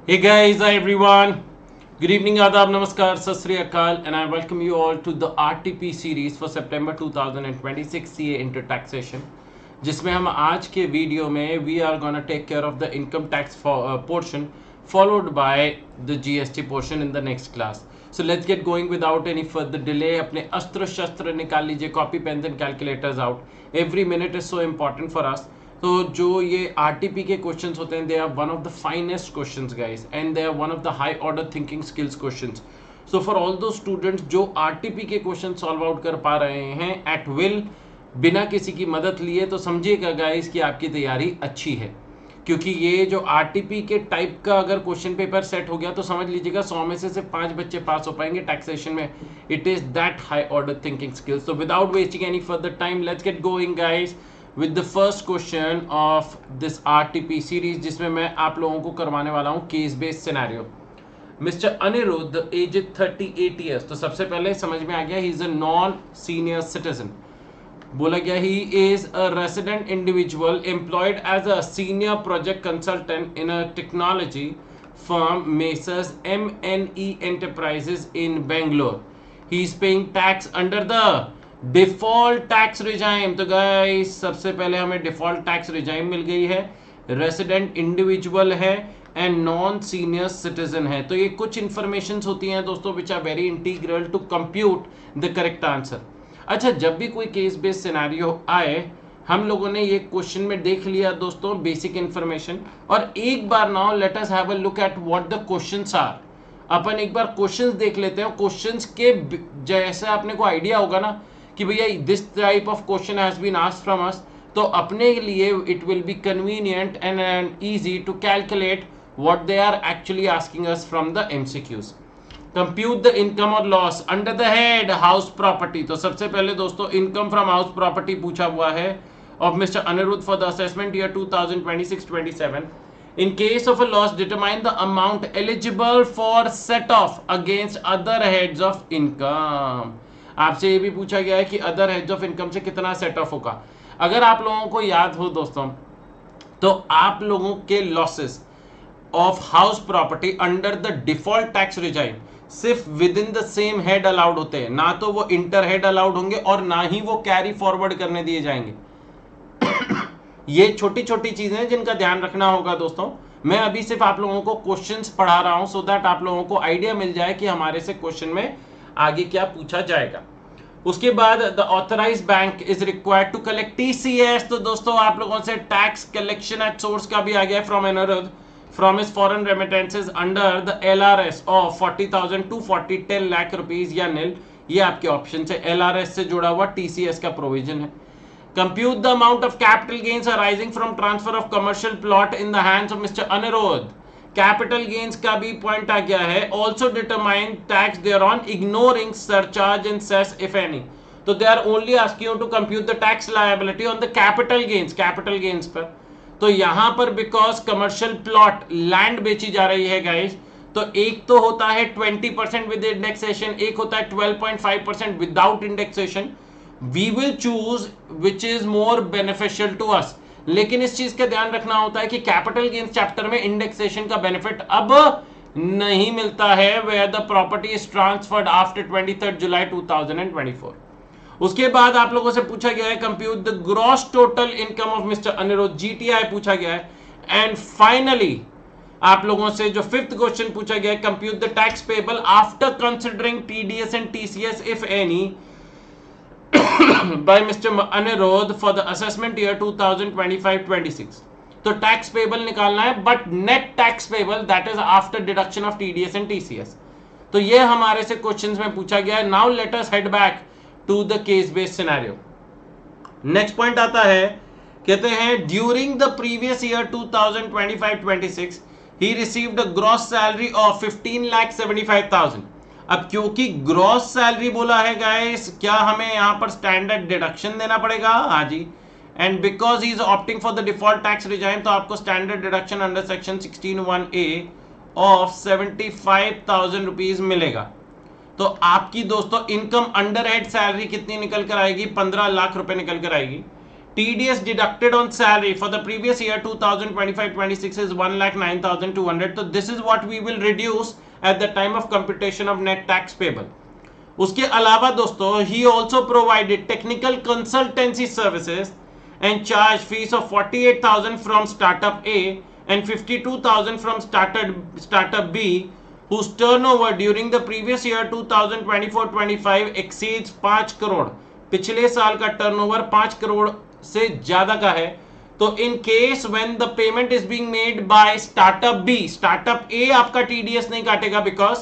Hey guys, hi everyone. Good evening, Adab, Namaskar, Sat Sri Akal, and I welcome you all to the RTP series for September 2026 CA Inter Taxation. जिसमें हम आज के video में we are gonna take care of the income tax portion followed by the GST portion in the next class. So let's get going without any further delay. अपने अस्त्र शस्त्र निकाल लीजिए, copy pens and calculators out. Every minute is so important for us. तो जो ये RTP के questions होते हैं they are one of the finest questions guys and they are one of the high order thinking skills questions. So for all those students जो RTP के question solve out कर पा रहे हैं एट विल बिना किसी की मदद लिए, तो समझिएगा गाइस कि आपकी तैयारी अच्छी है, क्योंकि ये जो आरटीपी के टाइप का अगर क्वेश्चन पेपर सेट हो गया तो समझ लीजिएगा 100 में से सिर्फ 5 बच्चे पास हो पाएंगे टैक्सेशन में. It is that high order thinking skills. So without wasting any further time let's get going guys with the first question of this RTP series, जिसमें मैं आप लोगों को करवाने वाला हूँ case based scenario. Mr Anirudh age 38 years. तो सबसे पहले समझ में आ गया he is a non senior citizen. बोला गया he is a resident individual employed as a senior project consultant in a technology firm Mesers MNE Enterprises in Bangalore. He is paying tax under the default tax regime. तो guys सबसे पहले हमें default tax regime मिल गई है, resident individual है and non senior citizen है. तो ये कुछ इंफॉर्मेशन होती हैं दोस्तों which are very integral to compute the correct answer. अच्छा, जब भी कोई केस बेस्ड सिनेरियो आए हम लोगों ने ये क्वेश्चन में देख लिया दोस्तों बेसिक इंफॉर्मेशन, और एक बार now let us have a look at what the questions are. अपन एक बार क्वेश्चंस देख लेते हैं. क्वेश्चंस के जैसे आपने को आइडिया होगा ना कि भैया this type of question has been asked from us, तो अपने लिए it will be convenient and easy to calculate what they are actually asking us from the MCQs. Compute the income और loss under the head house property. तो सबसे पहले दोस्तों income from house property पूछा हुआ है of mister Anirudh for the assessment year 2026-27. In case of a loss, determine the amount eligible for set off against other heads of income. आपसे ये भी पूछा गया है कि अदर हेड्स ऑफ इनकम से कितना सेट ऑफ होगा. अगर आप लोगों को याद हो दोस्तों, तो आप लोगों के losses of house property under the default tax regime सिर्फ within the same head allowed होते हैं, ना तो वो इंटर हेड अलाउड होंगे और ना ही वो कैरी फॉरवर्ड करने दिए जाएंगे. ये छोटी छोटी चीजें हैं जिनका ध्यान रखना होगा दोस्तों. मैं अभी सिर्फ आप लोगों को क्वेश्चंस पढ़ा रहा हूं सो दैट आप लोगों को आइडिया मिल जाए कि हमारे से क्वेश्चन में आगे क्या पूछा जाएगा. उसके बाद the authorised bank is required to collect TCS. तो दोस्तों आप लोगों से टैक्स कलेक्शन एट सोर्स का भी आ गया from Anirudh from his foreign remittances under the LRS of 40,000 to 10 lakh rupees या नील. ये आपके ऑप्शन है. एलआरएस से जुड़ा हुआ टीसीएस का प्रोविजन है. Compute the amount of capital gains arising from transfer of commercial plot in the hands of mister Aniruddh. Capital gains का भी पॉइंट आ गया है. Also determine tax there on ignoring surcharge and cess if any. तो they are only asking you to compute the tax liability on the capital gains पर. तो यहां पर बिकॉज कमर्शियल प्लॉट लैंड बेची जा रही है गाइस, तो एक तो होता है 20% विद इंडेक्सेशन, एक होता है 12.5% without indexation. We will choose which is more beneficial to us. लेकिन इस चीज का ध्यान रखना होता है कि कैपिटल गेन्स चैप्टर में इंडेक्सेशन का बेनिफिट अब नहीं मिलता है where the property is transferred after 23 July 2024. उसके बाद आप लोगों से पूछा गया है compute the gross total income of mister Anirudh, GTI पूछा गया है. एंड फाइनली आप लोगों से जो फिफ्थ क्वेश्चन पूछा गया है compute the tax payable after considering TDS and TCS if any by Mr. Anirudh for the assessment year 2025-26. तो टैक्स पेबल निकालना है but net tax payable that is after deduction of TDS and TCS. तो ये हमारे से questions में पूछा गया है. Now let us head back to the case based scenario. Next point आता है, कहते हैं during the previous year 2025-26 he received a gross salary of 15,75,000. अब क्योंकि ग्रॉस सैलरी बोला है गाइस, क्या हमें यहां पर स्टैंडर्ड डिडक्शन देना पड़ेगा? हाँ जी. And because he is opting for the default tax regime, तो आपको standard deduction under section 16(1)(a) of 75,000 rupees मिलेगा. तो आपकी दोस्तों इनकम अंडर हेड सैलरी कितनी निकल कर आएगी? 15 लाख रुपए निकल कर आएगी. TDS deducted on salary for the previous year 2025-26 is 1,09,200. So this is what we will reduce at the time of computation of net tax payable. उसके अलावा दोस्तों he also provided technical consultancy services and charge fees of 48,000 from startup A and 52,000 from startup B whose turnover during the previous year 2024-25 exceeds 5 crore. पिछले साल का turnover 5 crore से ज्यादा का है. तो in case when the payment is being made by startup B, startup A आपका TDS नहीं काटेगा बिकॉज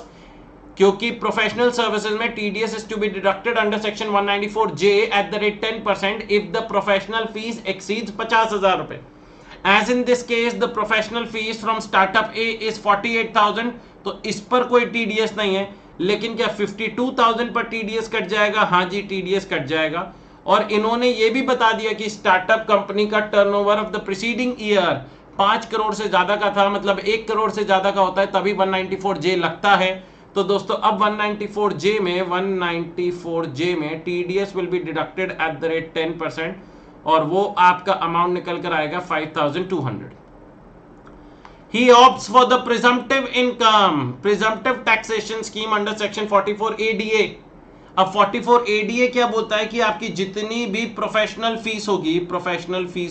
क्योंकि प्रोफेशनल सर्विसेज में TDS is to be deducted under section 194J at the rate 10% if the professional fees exceeds 50,000 रुपए. As in this case the professional fees from startup A is 48,000. तो इस पर कोई TDS नहीं है. लेकिन क्या 52,000 पर टीडीएस कट जाएगा? हाँ जी, टीडीएस कट जाएगा. और इन्होंने ये भी बता दिया कि स्टार्टअप कंपनी का turnover of the preceding year 5 crore से ज्यादा का था, मतलब 1 करोड़ से ज्यादा का होता है तभी 194J लगता है. तो दोस्तों अब 194J में TDS will be deducted at the rate 10% और वो आपका अमाउंट निकल कर आएगा 5,200. He opts for the presumptive taxation scheme under section 44 ADA. अब 44 ADA क्या बोलता है कि आपकी जितनी भी प्रोफेशनल फीस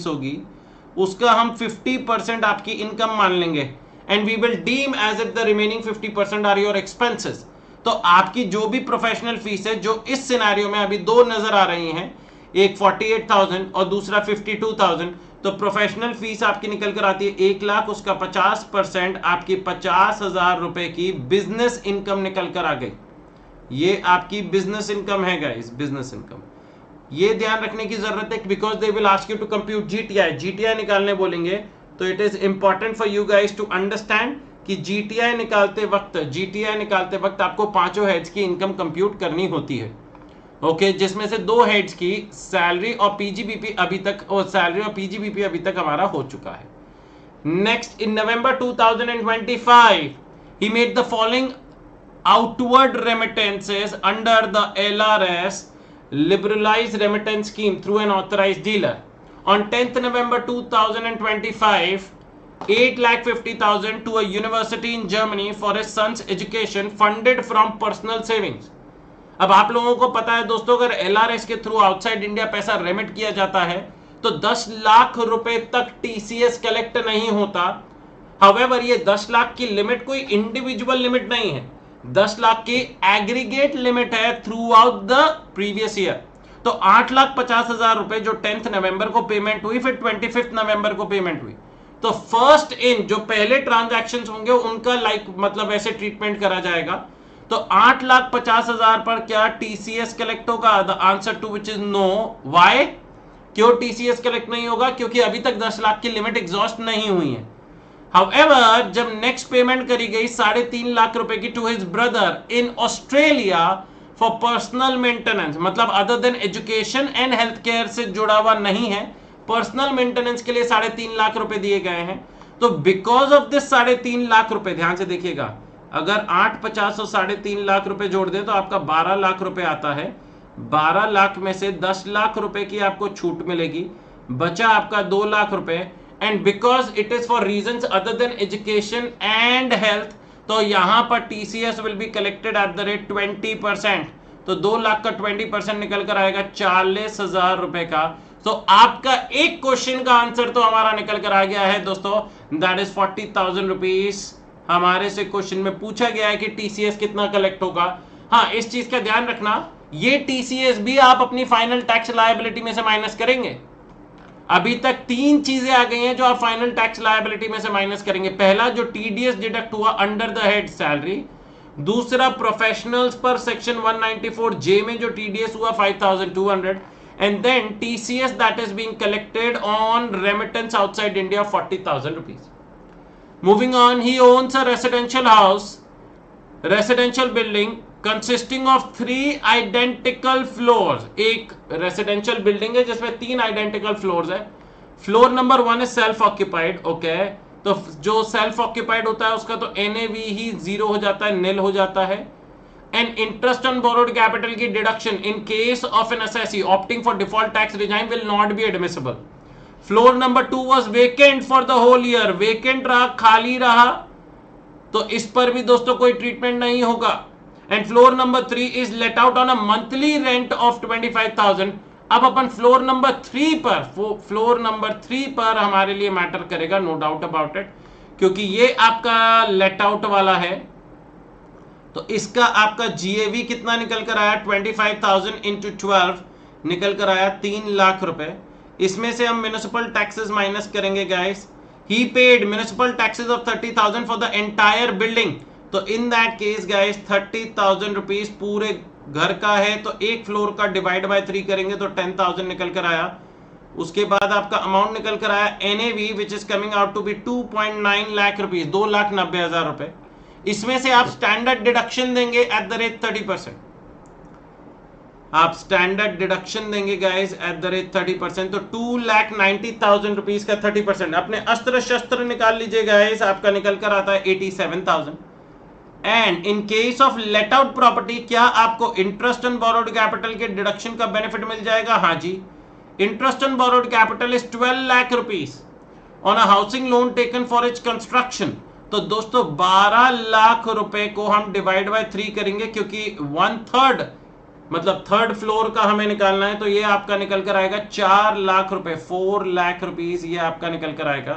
होगी उसका हम 50% आपकी इनकम मान लेंगे and we will deem as if the remaining 50% are your expenses. तो आपकी जो भी प्रोफेशनल फीस है, जो इस सिनेरियो में अभी दो नजर आ रही हैं, एक 48,000 और दूसरा 52,000. तो प्रोफेशनल फीस आपकी निकल कर आती है 1 लाख, उसका 50% आपकी 50,000 रुपए की बिजनेस इनकम निकल कर आ गई. ये आपकी बिजनेस इनकम है गाइस, बिजनेस इनकम. ये ध्यान रखने की जरूरत है because they will ask you to compute GTI निकालने बोलेंगे. तो it is important for you guys to understand कि जीटीआई निकालते वक्त आपको पांचों हेड्स की इनकम कंप्यूट करनी होती है. ओके, जिसमें से 2 हेड्स की सैलरी और पीजीबीपी अभी तक हमारा हो चुका है. Next, in November 2025 he made the following outward remittances under the LRS liberalized remittance scheme through an authorized dealer. On 10th November 2025, 8,50,000 to a university in Germany for his son's education funded from personal savings. अब आप लोगों को पता है दोस्तों, अगर LRS के through outside India पैसा रेमिट किया जाता है तो 10 लाख रुपए तक TCS कलेक्ट नहीं होता. However, ये 10 लाख की लिमिट कोई इंडिविजुअल लिमिट नहीं है, 10 लाख की एग्रीगेट लिमिट है through out the previous year. तो 8,50,000 रुपए जो 10th नवंबर को पेमेंट हुई, फिर 25th नवंबर को पेमेंट हुई. तो फर्स्ट इन जो पहले ट्रांजैक्शंस होंगे उनका मतलब ऐसे ट्रीटमेंट करा जाएगा. तो 8,50,000 पर क्या टीसीएस कलेक्ट होगा? The answer to which is no. Why? क्यों टीसीएस कलेक्ट नहीं होगा? क्योंकि अभी तक 10 लाख की लिमिट एग्जॉस्ट नहीं हुई है. However, जब नेक्स्ट पेमेंट करी गई 3.5 लाख रुपए की to his brother in Australia for personal maintenance, मतलब other than education and health care से जुड़ा हुआ नहीं है, पर्सनल मेंटेनेंस के लिए 3.5 लाख रुपए दिए गए हैं. तो बिकॉज ऑफ दिस 3.5 लाख रुपए, ध्यान से देखिएगा, अगर 8,50 और 3.5 लाख रुपए जोड़ दे तो आपका 12 लाख रुपए आता है. 12 लाख में से 10 लाख रुपए की आपको छूट मिलेगी, बचा आपका 2 लाख रुपए. And because it is for reasons other than education and health, तो यहां पर TCS will be collected at the rate 20%. तो 2 लाख का 20% निकल कर आएगा 40,000 रुपए का. तो आपका एक क्वेश्चन का आंसर तो हमारा निकल कर आ गया है दोस्तों, दैट इज 40,000 रुपीज. हमारे से क्वेश्चन में पूछा गया है कि TCS कितना कलेक्ट होगा. हाँ, इस चीज का ध्यान रखना, ये TCS भी आप अपनी फाइनल टैक्स लायबिलिटी में से माइनस करेंगे. अभी तक 3 चीजें आ गई हैं जो आप फाइनल टैक्स लायबिलिटी में से माइनस करेंगे. पहला, जो टीडीएस डिडक्ट हुआ अंडर द हेड सैलरी. दूसरा, प्रोफेशनल्स पर सेक्शन 194J में जो टीडीएस हुआ 5,200. And then TCS that is being collected on remittance outside India 40,000 rupees. Moving on, he owns a residential building consisting of 3 identical floors. एक residential building है जिसमें 3 identical floors है. Floor number 1 है self occupied. Okay, तो जो self occupied होता है उसका तो NAV ही 0 हो जाता है, निल हो जाता है. And interest on borrowed capital की deduction in case of an assessee opting for default tax regime will not be admissible. Floor number 2 was vacant for the whole year, vacant रहा, खाली रहा, तो इस पर भी दोस्तों कोई ट्रीटमेंट नहीं होगा। And floor number 3 is let out on a monthly rent of 25,000। अब अपन फ्लोर नंबर 3 पर हमारे लिए मैटर करेगा, नो डाउट अबाउट इट, क्योंकि ये आपका लेट आउट वाला है। तो इसका आपका जीएवी कितना निकल कर आया, 25,000 इंटू 12 निकल कर आया 3 लाख रुपए। इसमें से हम म्युनिसिपल टैक्सेस माइनस करेंगे guys. He paid municipal taxes of 30,000 for the entire building. तो in that case guys 30,000 rupees पूरे घर का है, तो एक फ्लोर का डिवाइड बाय 3 करेंगे तो 10,000 निकल कर आया। उसके बाद आपका अमाउंट निकल कर आया NAV which is coming out to be 2.9 lakh rupees, 2,90,000 रुपए। इसमें से आप स्टैंडर्ड डिडक्शन देंगे एट द रेट 30%। आप स्टैंडर्ड डिडक्शन देंगे गाइस एट द रेट 30%, तो 2,90,000 रुपीज का 30%। अपने अस्त्र शस्त्र निकाल लीजिए गाइस, आपका निकल कर आता है 87,000। And in case of let out property क्या आपको इंटरेस्ट ऑन बोरोड कैपिटल के डिडक्शन का बेनिफिट मिल जाएगा? हाँ जी, interest on borrowed capital is 12 lakh rupees on a housing loan taken for its construction. तो दोस्तों 12 लाख रुपए को हम डिवाइड बाय 3 करेंगे, क्योंकि 1/3 मतलब थर्ड फ्लोर का हमें निकालना है, तो ये आपका निकल कर आएगा 4 लाख रुपए, 4 लाख रुपीज ये आपका निकल कर आएगा।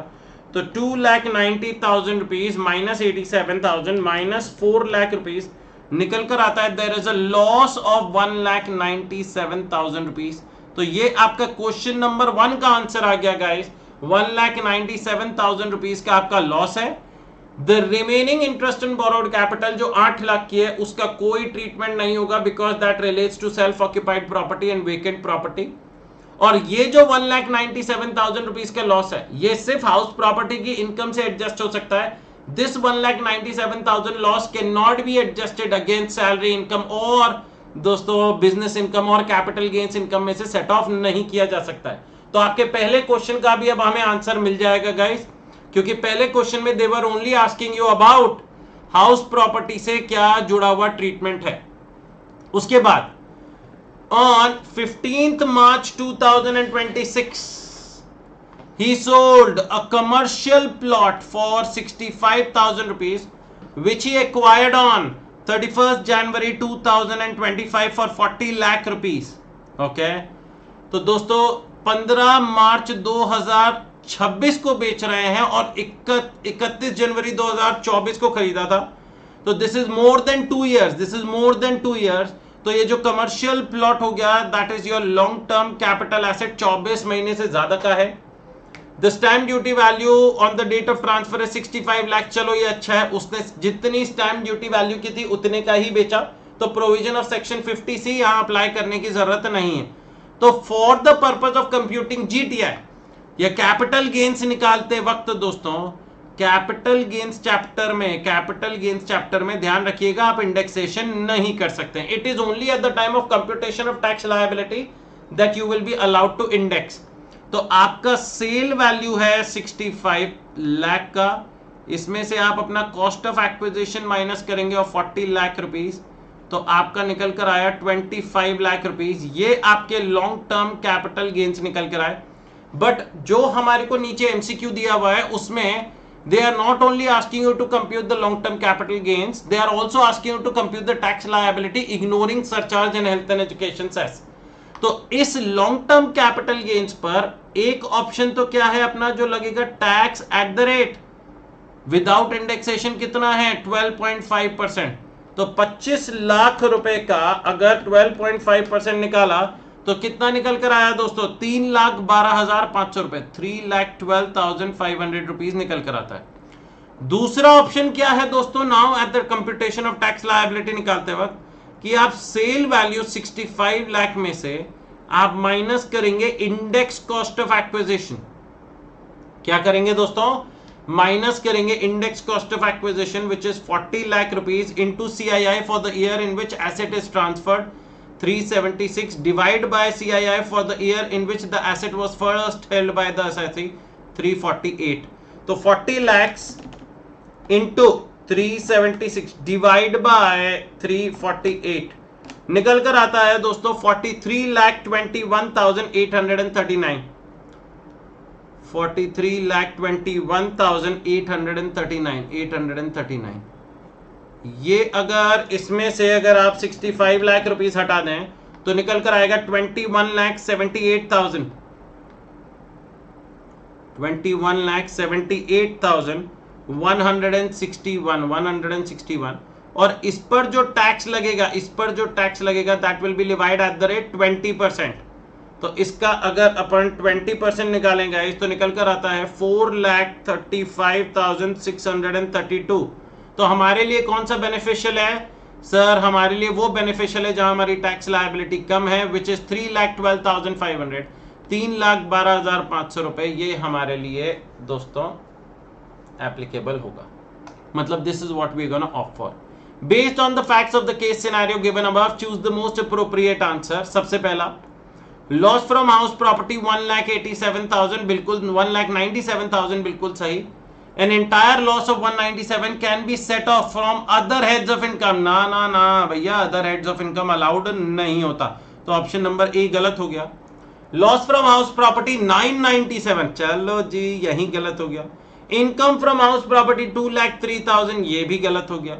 तो 2,90,000 rupees minus 87,000 minus 4 lakh rupees निकल कर आता है there is a loss of 1,97,000 rupees. तो ये आपका क्वेश्चन नंबर 1 का आंसर आ गया गाइस, 1,97,000 रुपीज का आपका लॉस है। The remaining interest in borrowed capital जो 8 लाख की है उसका कोई ट्रीटमेंट नहीं होगा, because that relates to self occupied property and vacant property. और ये जो 1,97,000 रुपीज का लॉस है ये सिर्फ हाउस प्रॉपर्टी की इनकम से एडजस्ट हो सकता है। This 1,97,000 loss can not be adjusted against salary income और दोस्तों बिजनेस इनकम और कैपिटल गेन्स इनकम में से सेट ऑफ नहीं किया जा सकता है। तो आपके पहले क्वेश्चन का भी अब हमें आंसर मिल जाएगा गाइस, क्योंकि पहले क्वेश्चन में they were only asking you about house property से क्या जुड़ा हुआ ट्रीटमेंट है। उसके बाद on 15th March 2026 he sold a commercial plot for 65,000 rupees which he acquired on 31st January 2025 for 40 lakh rupees। okay? तो दोस्तों 15 मार्च 2026 को बेच रहे हैं और 31 जनवरी 2024 को खरीदा था। तो this is more than 2 years। तो ये जो कमर्शियल प्लॉट हो गया that is your long term capital asset, 24 महीने से ज्यादा का है। The stamp duty value on the date of transfer है 65 लाख। चलो ये अच्छा है, उसने जितनी स्टैम्प ड्यूटी वैल्यू की थी उतने का ही बेचा, तो प्रोविजन ऑफ सेक्शन 50C यहां अप्लाई करने की जरूरत नहीं है। तो for the purpose of computing GTI या कैपिटल गेन्स निकालते वक्त दोस्तों कैपिटल गेन्स चैप्टर में ध्यान रखिएगा आप इंडेक्सेशन नहीं कर सकते। It is only at the time of computation of tax liability that you will be allowed to index. तो आपका सेल वैल्यू है 65 लाख का, इसमें से आप अपना कॉस्ट ऑफ एक्विजिशन माइनस करेंगे और 40 लाख रुपीज, तो आपका निकल कर आया 25 लाख रुपीज। ये आपके लॉन्ग टर्म कैपिटल गेन्स निकल कर आए। बट जो हमारे को नीचे एमसीक्यू दिया हुआ है उसमें they are not only asking you to compute the long term capital gains, they are also asking you to compute the tax liability ignoring surcharge and health and education cess। तो इस long term capital gains पर एक option तो क्या है अपना जो लगेगा tax at the rate without indexation कितना है 12.5%। तो 25 लाख रुपए का अगर 12.5% निकाला तो कितना निकल कर आया दोस्तों 3,12,500 रुपए, 3,12,500 रुपीज निकल कर आता है। दूसरा ऑप्शन क्या है दोस्तों now at the computation of tax liability निकालते वक्त कि आप सेल वैल्यू 65 लाख में से आप माइनस करेंगे इंडेक्स कॉस्ट ऑफ एक्विजिशन। क्या करेंगे दोस्तों? माइनस करेंगे index cost of acquisition which is 40 lakh rupees into CII for the year in which asset is transferred 376 divide by CII for the year in which the asset was first held by the assessee 348। तो 40 lakhs into 376 divide bye 348 निकल कर आता है दोस्तों 43,21,839 43,21,839 ये अगर इसमें से अगर आप 65 लाख रुपीस हटा दें तो निकल कर आएगा 21,78,000 161 और इस पर जो टैक्स लगेगा that will B divide eight the rate 20%। तो इसका अगर अपन 20% निकालेंगे तो निकल कर आता है 4,35,632। तो हमारे लिए कौन सा बेनिफिशियल है सर? हमारे लिए वो बेनिफिशियल है जहां हमारी टैक्स लायबिलिटी कम है, विच इज 3,12,500 3,12,500 रुपए। ये हमारे लिए दोस्तों एप्लीकेबल होगा। मतलब this is what we are gonna opt for based on the facts of the case scenario given above. Choose the most appropriate answer. सबसे पहला लॉस फ्रॉम हाउस प्रॉपर्टी 1,87,000 बिल्कुल 1,97,000 बिल्कुल सही। An entire loss of 197 can be set off from other heads of income। ना भैया other heads of income allowed नहीं होता, तो ऑप्शन नंबर ए गलत हो गया। लॉस फ्रॉम हाउस प्रॉपर्टी 997 चलो जी यही गलत हो गया। इनकम फ्रॉम हाउस प्रॉपर्टी 2,03,000 ये भी गलत हो गया।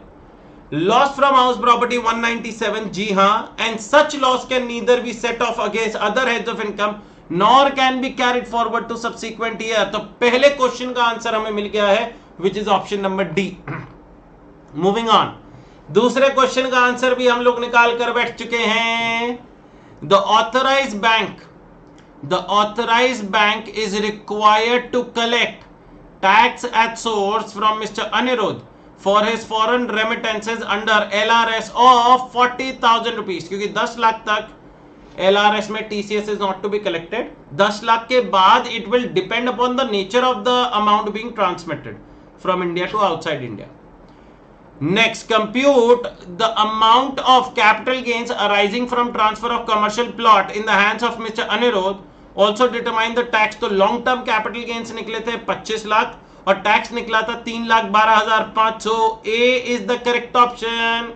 लॉस फ्रॉम हाउस प्रॉपर्टी 197 जी हाँ, and such loss can neither be set off against other heads of income nor can be carried forward to subsequent year. तो पहले क्वेश्चन का आंसर हमें मिल गया है which is option number D. Moving on, दूसरे क्वेश्चन का answer भी हम लोग निकाल कर बैठ चुके हैं। The authorised bank is required to collect tax at source from Mr Anirudh for his foreign remittances under LRS of 40,000 rupees. क्योंकि 10 लाख तक LRS में TCS is not to be collected। 10 lakh के बाद it will depend upon the nature of the amount being transmitted from India to outside India। Next, compute the amount of capital gains arising from transfer of commercial plot in the hands of Mr. Anirudh। Also determine the tax। तो long term capital gains निकले थे 25 लाख और tax निकला था 3,12,500। A is the correct option।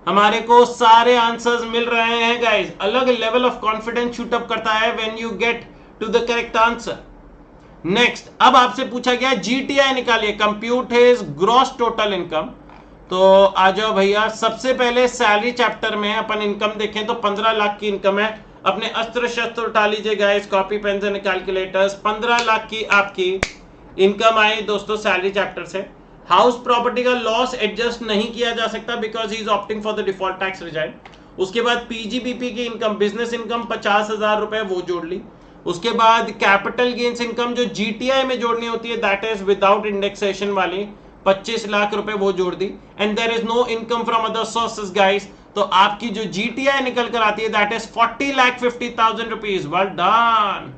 हमारे को सारे answers मिल रहे हैं गाइस। अलग level of confidence shoot up करता है when you get to the correct answer. Next, अब आपसे पूछा गया GTI निकालिए, compute his gross total income. तो आ जाओ भैया, सबसे पहले सैलरी चैप्टर में अपन इनकम देखें तो 15 लाख की इनकम है। अपने अस्त्र शस्त्र उठा लीजिए guys, copy pen and calculators. 15 lakh की आपकी इनकम आई दोस्तों सैलरी चैप्टर से। हाउस प्रॉपर्टी का लॉस एडजस्ट नहीं किया जा सकता because he is opting for the default tax regime. उसके बाद PGBP की इनकम, बिजनेस इनकम 50,000 रुपए वो जोड़ ली। उसके बाद कैपिटल गेन्स इनकम जो GTI में जोड़नी होती है दैट इज विदाउट इंडेक्सेशन वाली 25 लाख रुपए वो जोड़ दी। And there is no income from other sources guys. तो आपकी जो GTI निकल कर आती है that is 40,50,000 rupees. Well done,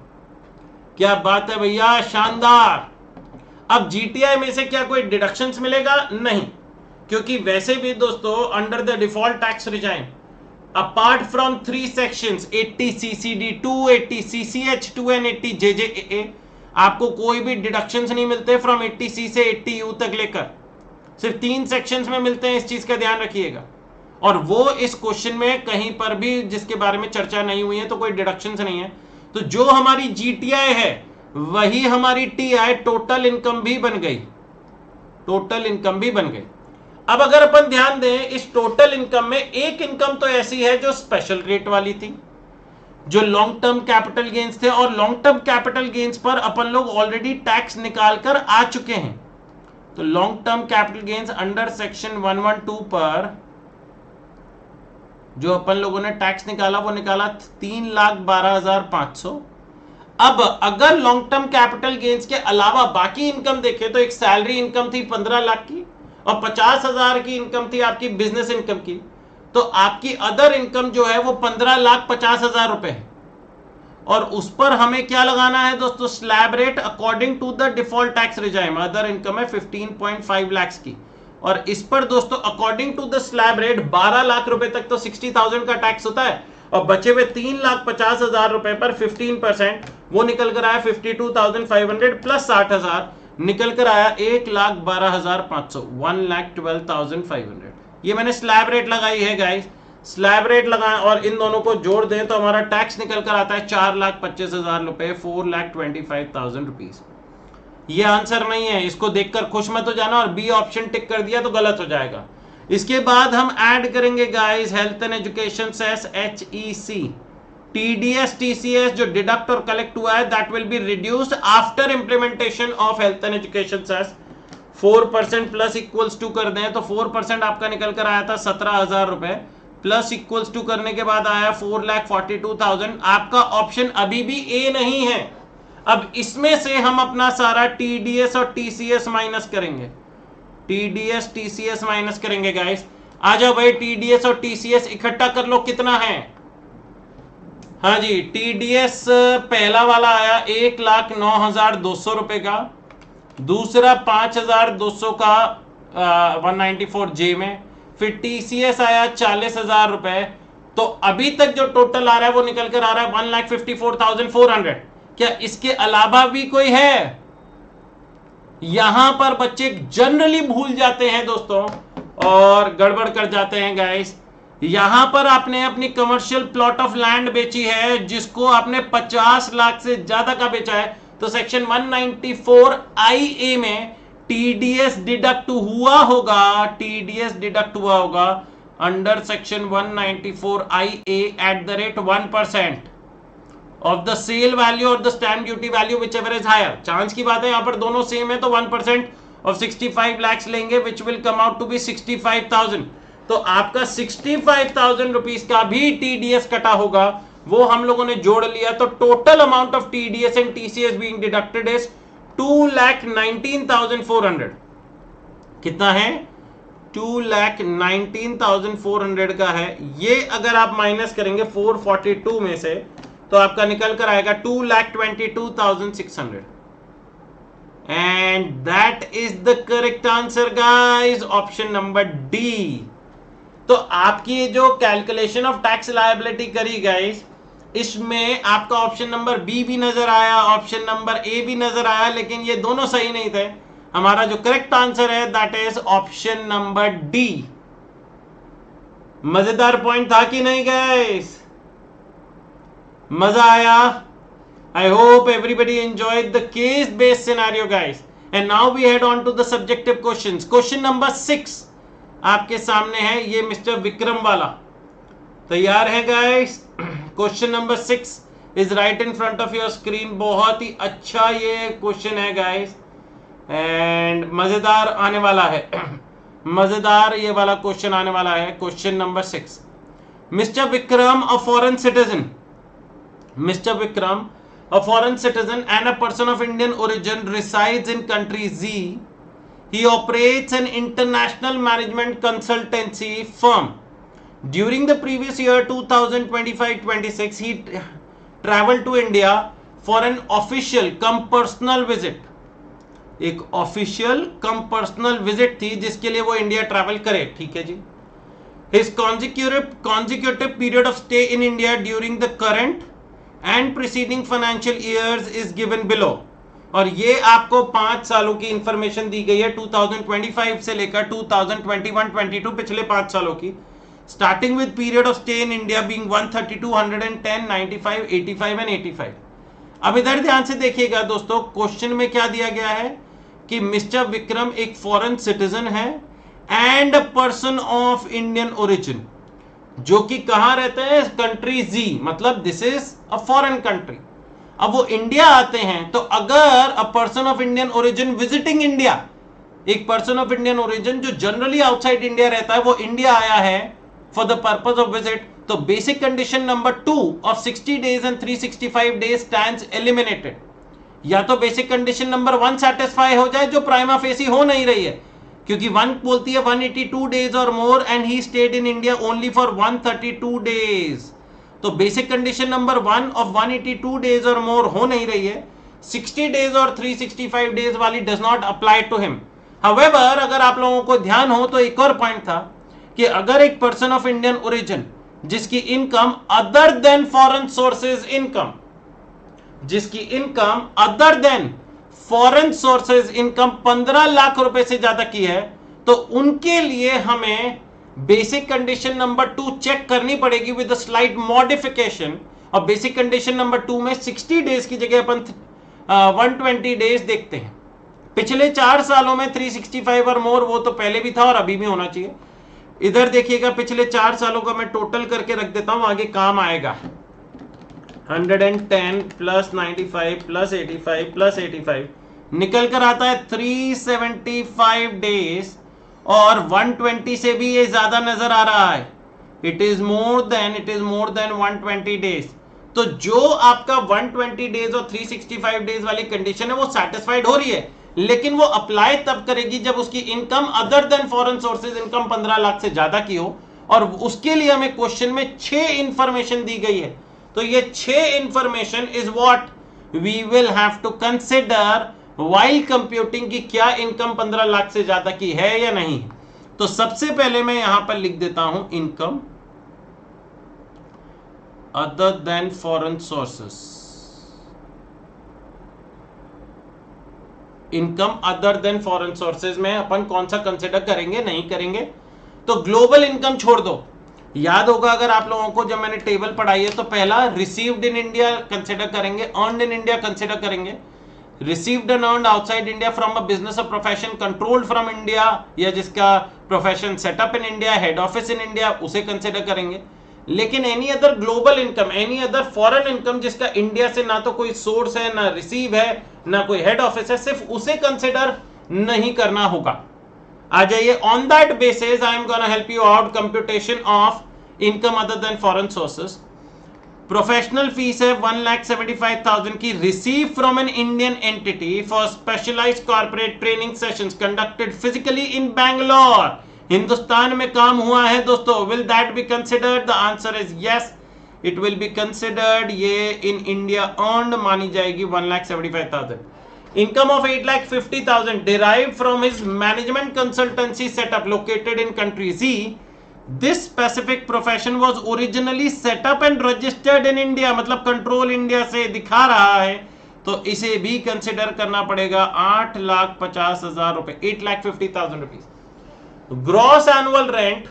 क्या बात है भैया, शानदार। अब GTI में से क्या कोई डिडक्शंस मिलेगा? नहीं, क्योंकि वैसे भी दोस्तों under the default tax resign apart from 3 sections 80 CCD 2, 80 CCH 2 and 80 JJAA आपको कोई भी डिडक्शंस नहीं मिलते फ्रॉम 80C से 80U तक लेकर। सिर्फ 3 सेक्शंस में मिलते हैं, इस चीज का ध्यान रखिएगा। और वो इस क्वेश्चन में कहीं पर भी जिसके बारे में चर्चा नहीं हुई है तो कोई डिडक्शंस नहीं है। तो जो हमारी GTI है वही हमारी TI टोटल इनकम भी बन गई, टोटल इनकम भी बन गई। अब अगर अपन ध्यान दें इस टोटल इनकम में एक इनकम तो ऐसी है जो स्पेशल रेट वाली थी, जो लॉन्ग टर्म कैपिटल गेन्स थे, और लॉन्ग टर्म कैपिटल गेन्स पर अपन लोग ऑलरेडी टैक्स निकाल कर आ चुके हैं। तो long term capital gains under section 112 पर जो अपन लोगों ने टैक्स निकाला वो निकाला 3,12,500। अब अगर लॉन्ग टर्म कैपिटल गेन्स के अलावा बाकी इनकम देखें तो एक सैलरी इनकम थी 15 लाख की और 50,000 की इनकम थी आपकी बिजनेस इनकम की। तो आपकी अदर इनकम जो है वो 15,50,000 रुपए है और उस पर हमें क्या लगाना है दोस्तों? Slab rate according to the default tax regime. Other income है 15.5 लाख की और इस पर दोस्तों according to the slab rate 12 lakh रुपए तक तो 60,000 का टैक्स होता है और बचे हुए 3,50,000 रुपए पर 15% वो निकल कर आया 52,500 प्लस 60,000 निकल कर आया 1,12,500, 1,12,500। ये मैंने स्लैब रेट लगाई है गाइस, स्लैब रेट लगाएं और इन दोनों को जोड़ दें तो हमारा टैक्स निकल कर आता है 4,25,000 रुपए, 4,25,000 रुपीज। ये आंसर नहीं है, इसको देखकर खुश मत हो जाना और बी ऑप्शन टिक कर दिया तो गलत हो जाएगा। इसके बाद हम ऐड करेंगे guys health and education cess HEC, TDS TCS जो डिडक्ट और कलेक्ट हुआ है that will be reduced after implementation of health and education cess. 4% plus equals to कर दें तो 4% आपका निकल कर आया था 17,000 रुपए, प्लस इक्वल्स टू करने के बाद आया 4,42,000। आपका ऑप्शन अभी भी ए नहीं है। अब इसमें से हम अपना सारा TDS और TCS माइनस करेंगे, TDS TCS माइनस करेंगे गाइस। आ जाओ भाई, TDS और TCS इकट्ठा कर लो, कितना है? हाँ जी, TDS पहला वाला आया 1,09,200 रुपए का, दूसरा 5,200 का 194J में, फिर TCS आया 40,000 रुपए। तो अभी तक जो टोटल आ रहा है वो निकल कर आ रहा है 1,54,400। क्या इसके अलावा भी कोई है? यहां पर बच्चे जनरली भूल जाते हैं दोस्तों और गड़बड़ कर जाते हैं गाइस। यहां पर आपने अपनी कमर्शियल प्लॉट ऑफ लैंड बेची है जिसको आपने 50 लाख से ज्यादा का बेचा है, तो सेक्शन 194IA में TDS डिडक्ट हुआ होगा, TDS डिडक्ट हुआ होगा under section 194IA at the rate 1% of the sale value और the stamp duty value whichever is higher. Chance की बात है, यहां पर दोनों सेम है तो 1% ऑफ 65 lakhs लेंगे which will come out to be 65,000। तो आपका 65,000 रुपीज का भी TDS कटा होगा, वो हम लोगों ने जोड़ लिया। तो total amount of TDS and TCS being deducted is 2,19,400। कितना है? 2,19,400 का है। ये अगर आप माइनस करेंगे 442 में से तो आपका निकल कर आएगा 2,22,600 and that is the correct answer guys, option number D. तो आपकी जो कैलकुलेशन ऑफ टैक्स लायबिलिटी करी गाइस, इसमें आपका ऑप्शन नंबर बी भी नजर आया, ऑप्शन नंबर ए भी नजर आया, लेकिन ये दोनों सही नहीं थे। हमारा जो करेक्ट आंसर है that is option number D. मजेदार पॉइंट था कि नहीं गाइस? मजा आया? I hope everybody enjoyed the case-based scenario, guys. And now we head on to the subjective questions. Question number 6 आपके सामने है, ये मिस्टर विक्रम वाला। तैयार है guys? Question number 6 is right in front of your screen. बहुत ही अच्छा ये क्वेश्चन है guys, and मजेदार आने वाला है। मजेदार ये वाला क्वेश्चन आने वाला है। Question number 6, mister Vikram a foreign citizen, Mr. Vikram, a foreign citizen and a person of Indian origin, resides in country Z. He operates an international management consultancy firm. During the previous year 2025-26, he traveled to India for an official cum personal visit. एक official कम personal visit थी जिसके लिए वो India travel करे, ठीक है जी। His consecutive period of stay in India during the current and preceding financial years is given below. और ये आपको 5 सालों की इंफॉर्मेशन दी गई है, 2025 से लेकर 2021-22 पिछले 5 सालों की, starting with period of stay in India being 132, 110, 95, 85 and 85। अब इधर ध्यान से देखिएगा दोस्तों, क्वेश्चन में क्या दिया गया है कि मिस्टर विक्रम एक फॉरेन सिटीजन है and a person of Indian origin, जो कि कहां रहते हैं? कंट्री जी, मतलब this is a foreign country. अब वो इंडिया आते हैं, तो अगर a person of Indian origin visiting India, एक पर्सन ऑफ इंडियन ओरिजिन जो जनरली आउटसाइड इंडिया रहता है, वो इंडिया आया है for the purpose of visit, तो basic condition number 2 of 60 days and 365 days stands eliminated. या तो बेसिक कंडीशन नंबर 1 सेटिस्फाई हो जाए जो प्राइमा फेसी हो नहीं रही है, क्योंकि 1 बोलती है 182 डेज और more and he stayed in India only for 132 days. तो basic condition number 1 of 182 days और मोर हो नहीं रही है, 60 डेज और 365 डेज वाली does not apply to him. However, अगर आप लोगों को ध्यान हो तो एक और पॉइंट था कि अगर एक पर्सन ऑफ इंडियन ओरिजिन जिसकी income other than foreign sources income, जिसकी income other than foreign sources income 15 lakh रुपए से ज्यादा की है तो उनके लिए हमें बेसिक कंडीशन नंबर 2 चेक करनी पड़ेगी विद स्लाइट मॉडिफिकेशन। और बेसिक कंडीशन नंबर 2 में 60 डेज की जगह अपन 120 डेज देखते हैं। पिछले 4 सालों में 365 और मोर वो तो पहले भी था और अभी भी होना चाहिए। इधर देखिएगा पिछले 4 सालों का मैं टोटल करके रख देता हूं, आगे काम आएगा। 110 प्लस 95 प्लस 85 प्लस 85 निकल कर आता है 375 डेज और 120 से भी ये ज्यादा नजर आ रहा है। It is more then 120 days. तो जो आपका 120 डेज और 365 डेज वाली कंडीशन है वो सेटिस्फाइड हो रही है, लेकिन वो अप्लाई तब करेगी जब उसकी income other than foreign sources income 15 lakh से ज्यादा की हो। और उसके लिए हमें क्वेश्चन में 6 इंफॉर्मेशन दी गई है। तो ये 6 information is what we will have to consider while computing की क्या इनकम 15 लाख से ज्यादा की है या नहीं। तो सबसे पहले मैं यहां पर लिख देता हूं income other than foreign sources. Income other than foreign sources में अपन कौन सा कंसिडर करेंगे, नहीं करेंगे। तो ग्लोबल इनकम छोड़ दो। याद होगा अगर आप लोगों को जब मैंने टेबल पढ़ाई है तो पहला रिसीव्ड इन इंडिया कंसिडर करेंगे, अर्नड इन इंडिया कंसिडर करेंगे, received and earned outside India from a business और प्रोफेशन कंट्रोल्ड फ्रॉम इंडिया या जिसका profession setup in India, head office in India, उसे कंसिडर करेंगे। लेकिन any other global income, any other foreign income जिसका India से ना तो कोई सोर्स है, ना रिसीव है, ना कोई हेड ऑफिस है, सिर्फ उसे कंसिडर नहीं करना होगा। आ जाइए, on that basis I am gonna help you out computation of income other than foreign sources. Professional fees है 1,75,000 की, receive from an Indian entity for specialised corporate training sessions conducted physically in Bangalore. Hindustan में काम हुआ है दोस्तों। Will that be considered? The answer is yes, it will be considered. ये in India earned मानी जाएगी 1,75,000। Income of 8,50,000 derived from his management consultancy setup located in country C. This specific profession was originally set up and registered in India, मतलब control India से दिखा रहा है, तो इसे भी कंसिडर करना पड़ेगा। 8,50,000 रुपए, 8,50,000 rupees. Gross annual rent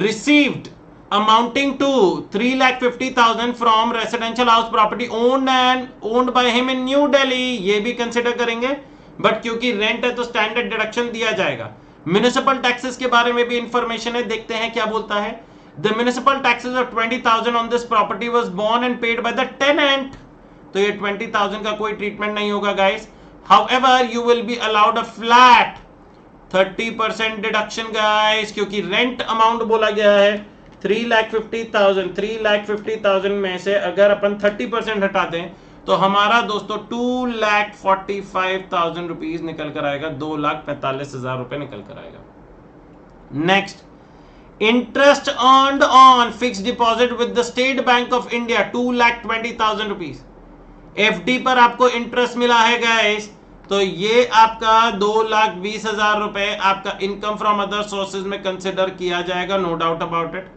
received amounting to 3,50,000 from residential house property owned by him in New Delhi, ये भी कंसिडर करेंगे, बट क्योंकि रेंट है तो स्टैंडर्ड डिडक्शन दिया जाएगा। म्युनिसिपल टैक्सेस के बारे में भी इंफॉर्मेशन है, देखते हैं क्या बोलता है। The municipal taxes of 20,000 on this property was borne and paid by the tenant. तो ये 20,000 का कोई ट्रीटमेंट नहीं होगा guys. However you will be allowed a flat 30% deduction guys, क्योंकि रेंट अमाउंट बोला गया है 3,50,000 में से अगर अपन 30% हटा दें तो हमारा दोस्तों 2,45,000 रुपीज निकल कर आएगा, 2,45,000 रुपए निकल कर आएगा। Next, interest earned on fixed deposit with the state bank of India 2,20,000 rupees. FD पर आपको इंटरेस्ट मिला है गाइस, तो ये आपका 2,20,000 रुपए आपका इनकम फ्रॉम अदर सोर्सेज में कंसिडर किया जाएगा, no doubt about it.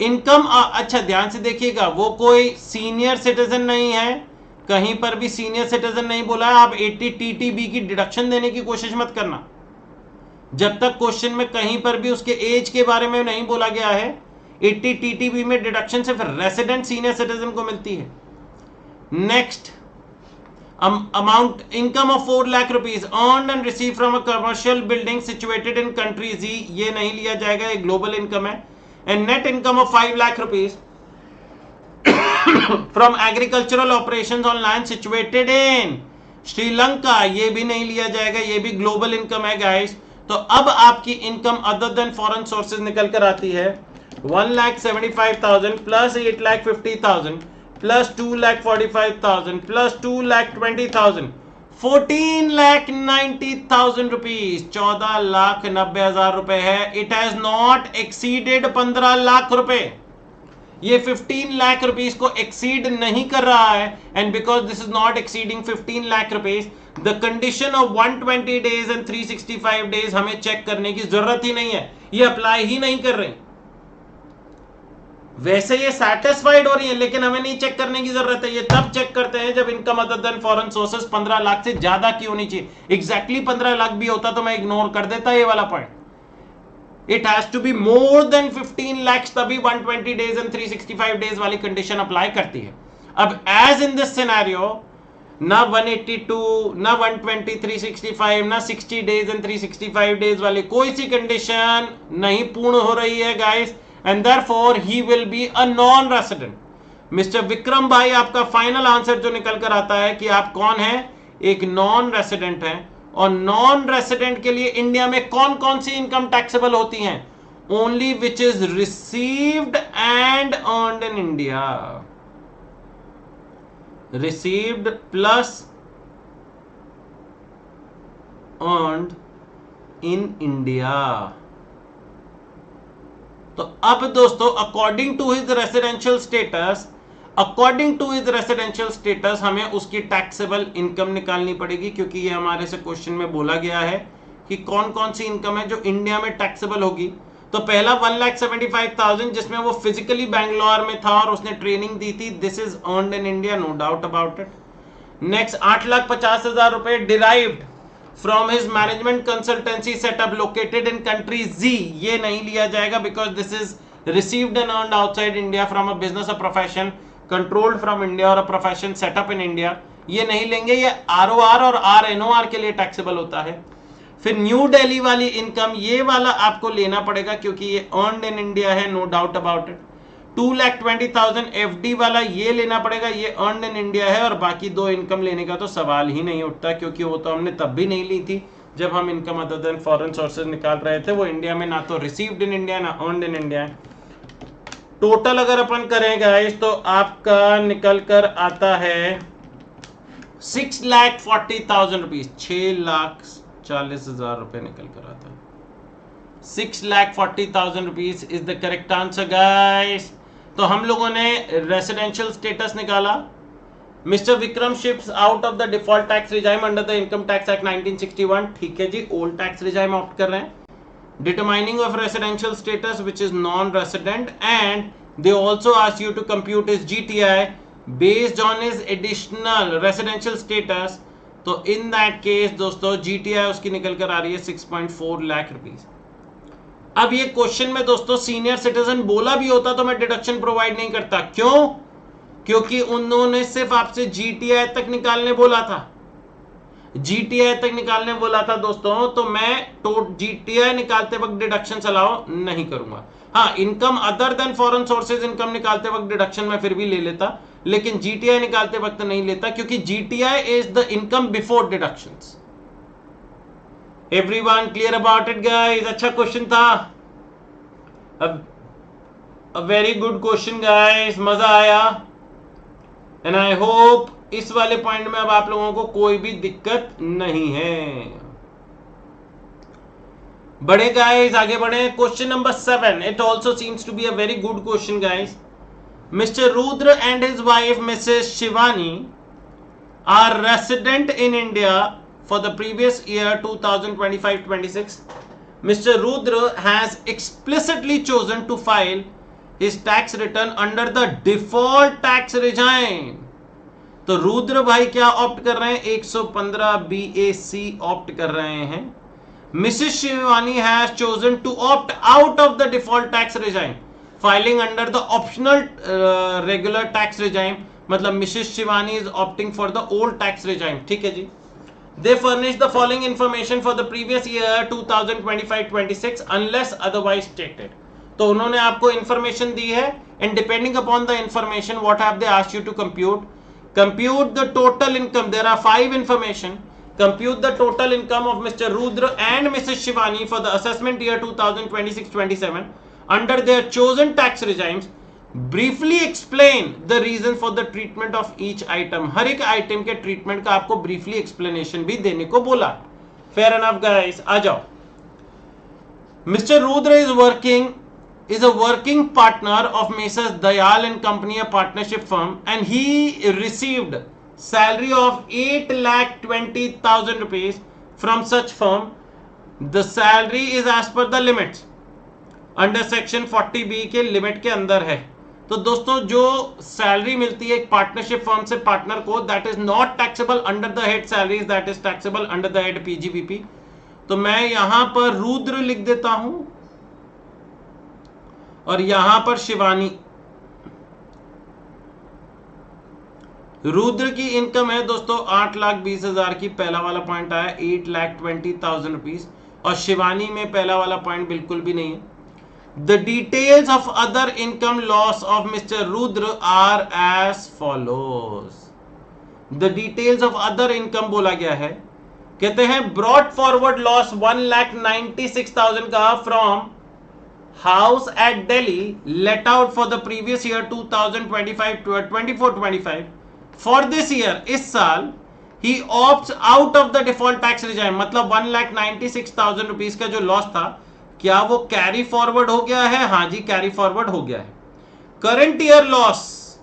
Income, अच्छा ध्यान से देखिएगा, वो कोई सीनियर सिटीजन नहीं है, कहीं पर भी सीनियर सिटीजन नहीं बोला है। आप 80 टीटीबी की डिडक्शन देने की कोशिश मत करना, जब तक क्वेश्चन में कहीं पर भी उसके एज के बारे में नहीं बोला गया है। 80 टीटीबी में डिडक्शन सिर्फ रेसिडेंट सीनियर सिटीजन को मिलती है। Next, amount income of 4 lakh rupees earned and received from a commercial building situated in country Z, ये नहीं लिया जाएगा, ये ग्लोबल इनकम है। and net income of 5 lakh rupees from agricultural operations on land situated in Sri Lanka, ये भी नहीं लिया जाएगा, ये भी ग्लोबल इनकम है गाइस। तो अब आपकी income other than foreign sources निकल कर आती है 1,75,000 प्लस 8,50,000 प्लस 2,45,000 प्लस 2,20,000, 14,90,000 रुपीज, 14,90,000 रुपए है। It has not exceeded 15 lakh रुपए, ये 15 लाख रुपीज को एक्सीड नहीं कर रहा है। And because this is not exceeding 15 lakh rupees, the condition of 120 days and 365 days हमें चेक करने की जरूरत ही नहीं है, ये अप्लाई ही नहीं कर रही। वैसे ये सेटिस्फाइड हो रही है, लेकिन हमें नहीं चेक करने की जरूरत है। ये तब चेक करते हैं जब income other than foreign sources 15 lakh से ज्यादा की होनी चाहिए। एग्जैक्टली 15 लाख भी होता तो मैं इग्नोर कर देता ये वाला point. It has to be more than 15 lakhs, तभी 120 डेज एंड 365 डेज वाली कंडीशन अप्लाई करती है। अब एज इन दिस सिनेरियो, ना 182, ना 120, 365, ना 60 डेज एंड 365 डेज वाली कोई सी कंडीशन नहीं पूर्ण हो रही है guys, and therefore he will be a non resident. Mister Vikram भाई, आपका फाइनल आंसर जो निकल कर आता है कि आप कौन है, एक नॉन रेसिडेंट है। और नॉन रेसिडेंट के लिए इंडिया में कौन कौन सी इनकम टैक्सेबल होती हैं? Only which is received and earned in India. Received plus earned in India. तो अब दोस्तों, according to his residential status हमें उसकी टैक्सेबल इनकम निकालनी पड़ेगी, क्योंकि ये हमारे से क्वेश्चन में बोला गया है कि कौन कौन सी इनकम है जो इंडिया में टैक्सेबल होगी। तो पहला 1,75,000 जिसमें वो फिजिकली बैंगलोर में था और उसने ट्रेनिंग दी थी, this is earned in India, no doubt about it. Next 8,50,000 रुपए derived from his management consultancy setup located in country G, ये नहीं लिया जाएगा because this is received and earned outside India from a business, a profession controlled from India और a profession setup in India, ये नहीं लेंगे। ये ROR और RNOR के लिए टैक्सेबल होता है। फिर न्यू दिल्ली वाली इनकम, ये वाला आपको लेना पड़ेगा क्योंकि ये अर्न्ड इन इंडिया है, no doubt about it. 2,20,000 FD वाला ये लेना पड़ेगा, ये अर्न्ड इन इंडिया है। और बाकी दो इनकम लेने का तो सवाल ही नहीं उठता, क्योंकि वो तो हमने तब भी नहीं ली थी जब हम income other than foreign sources निकाल रहे थे। वो इंडिया में ना तो रिसीव्ड इन इंडिया ना अर्न्ड इन इंडिया है। टोटल अगर अपन करें गाइस तो आपका निकल कर आता है 6,40,000 रुपीज, 6,40,000 रुपए निकल कर आता है। 6,40,000 rupees is the correct answer guys. तो हम लोगों ने रेसिडेंशियल स्टेटस निकाला। Mister Vikram ships out of the default tax regime under the income tax act 1961, ठीक है जी, ओल्ड टैक्स रिजाइम ऑप्ट कर रहे हैं। Determining of residential status which is non-resident, and they also ask you to compute his GTI based on his additional residential status. तो in that case दोस्तों GTI उसकी निकल कर आ रही है 6.4 लाख रुपीज। अब ये क्वेश्चन में दोस्तों सीनियर सिटीजन बोला भी होता तो मैं डिडक्शन प्रोवाइड नहीं करता। क्यों? क्योंकि उन्होंने सिर्फ आपसे GTI तक निकालने बोला था, GTI तक निकालने बोला था दोस्तों, तो मैं GTI निकालते वक्त डिडक्शन अलाउ नहीं करूंगा। हाँ, income other than foreign sources income निकालते वक्त डिडक्शन मैं फिर भी ले लेता, लेकिन GTI निकालते वक्त नहीं लेता, क्योंकि GTI is the income before deductions. Everyone clear about it guys? अच्छा क्वेश्चन था, अ वेरी गुड क्वेश्चन गाइस, मजा आया। एंड आई होप इस वाले पॉइंट में अब आप लोगों को कोई भी दिक्कत नहीं है। बड़े गाइस, आगे बढ़े। Question number 7, it also seems to be a very good question guys. Mr Rudra and his wife Mrs Shivani are resident in India for the previous year 2025-26. Mr. Rudra has explicitly chosen to file his tax return under the default tax regime. तो रुद्र भाई क्या opt कर रहे हैं? 115 BAC opt कर रहे हैं। Mrs Shivani has chosen to opt out of the default tax regime, filing under the optional regular tax regime. मतलब Mrs Shivani is opting for the old tax regime, ठीक है जी। They furnish the following information for the previous year 2025-26 unless otherwise stated. तो उन्होंने आपको information दी है, and depending upon the information, what have they asked you to compute? Compute the total income. There are 5 information. Compute the total income of Mr. Rudra and Mrs. Shivani for the assessment year 2026-27 under their chosen tax regimes. Briefly explain the reason for the treatment of each item. हर एक item के treatment का आपको briefly explanation भी देने को बोला। Fair enough guys, आ जाओ। Mister Rudra is a working partner of Messrs. Dayal and Company, a partnership firm, and he received salary of 8,20,000 rupees from such firm. The salary is as per the limits under section 40B के limit के अंदर है। तो दोस्तों जो salary मिलती है एक पार्टनरशिप फर्म से पार्टनर को, that is not taxable under the head salaries, that is taxable under the head PGBP. तो मैं यहां पर रुद्र लिख देता हूं और यहां पर शिवानी। रुद्र की इनकम है दोस्तों 8,20,000 की, पहला वाला पॉइंट आया 8,20,000 रुपीज, और शिवानी में पहला वाला पॉइंट बिल्कुल भी नहीं है। The details of other income loss of mister Rudra are as follows. The details of other income बोला गया है, कहते हैं ब्रॉट फॉरवर्ड लॉस 1,96,000 का from house at Delhi let out for the previous year 2024-25 for this year, इस साल he opts out of the default tax regime, मतलब 1,96,000 rupees का जो लॉस था क्या वो कैरी फॉरवर्ड हो गया है? हाँ जी, कैरी फॉरवर्ड हो गया है। Current year loss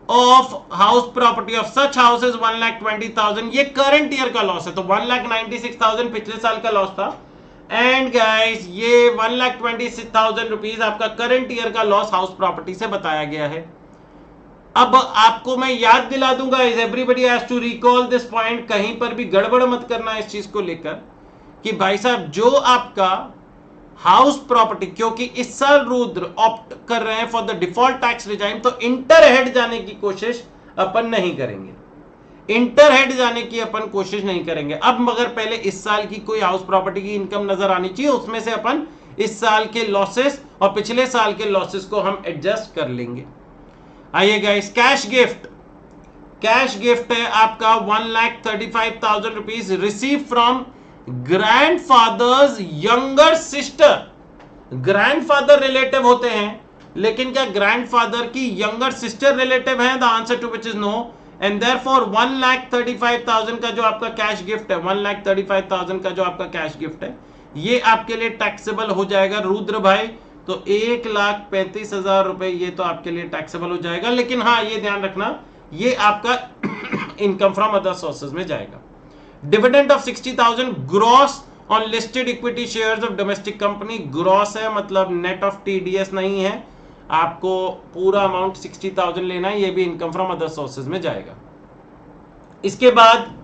of house property of such house is 1,20,000, ये करंट ईयर का लॉस है। तो 1,96,000 पिछले साल का लॉस था, एंड गाइस ये 1,26,000 रुपीज आपका करंट ईयर का लॉस हाउस प्रॉपर्टी से बताया गया है। अब आपको मैं याद दिला दूंगा, is everybody has to recall this point, कहीं पर भी गड़बड़ मत करना इस चीज को लेकर कि भाई साहब जो आपका हाउस प्रॉपर्टी, क्योंकि इस साल रुद्र ऑप्ट कर रहे हैं for the default tax regime, तो इंटर हेड जाने की कोशिश अपन नहीं करेंगे, इंटर हेड जाने की अपन कोशिश नहीं करेंगे। अब मगर पहले इस साल की कोई हाउस प्रॉपर्टी की इनकम नजर आनी चाहिए, उसमें से अपन इस साल के लॉसेस और पिछले साल के लॉसेस को हम एडजस्ट कर लेंगे। आइए guys, cash gift, cash gift है आपका 1,35,000 rupees receive from grandfather's younger sister. Grandfather relative होते हैं, लेकिन क्या ग्रैंडफादर की यंगर सिस्टर रिलेटिव है? The answer to which is no, and therefore 1,35,000 का जो आपका कैश गिफ्ट है, 1,35,000 का जो आपका कैश गिफ्ट है, ये आपके लिए टैक्सेबल हो जाएगा रुद्र भाई। तो 1,35,000 रुपए ये तो आपके लिए टैक्सेबल हो जाएगा, लेकिन हाँ ये ध्यान रखना ये आपका इनकम फ्रॉम अदर सोर्सेज में जाएगा। Dividend of 60,000 gross on listed equity shares of domestic company, gross है मतलब नेट ऑफ टीडीएस नहीं है, आपको पूरा अमाउंट 60,000 लेना है, ये भी इनकम फ्रॉम अदर सोर्सेज में जाएगा। इसके बाद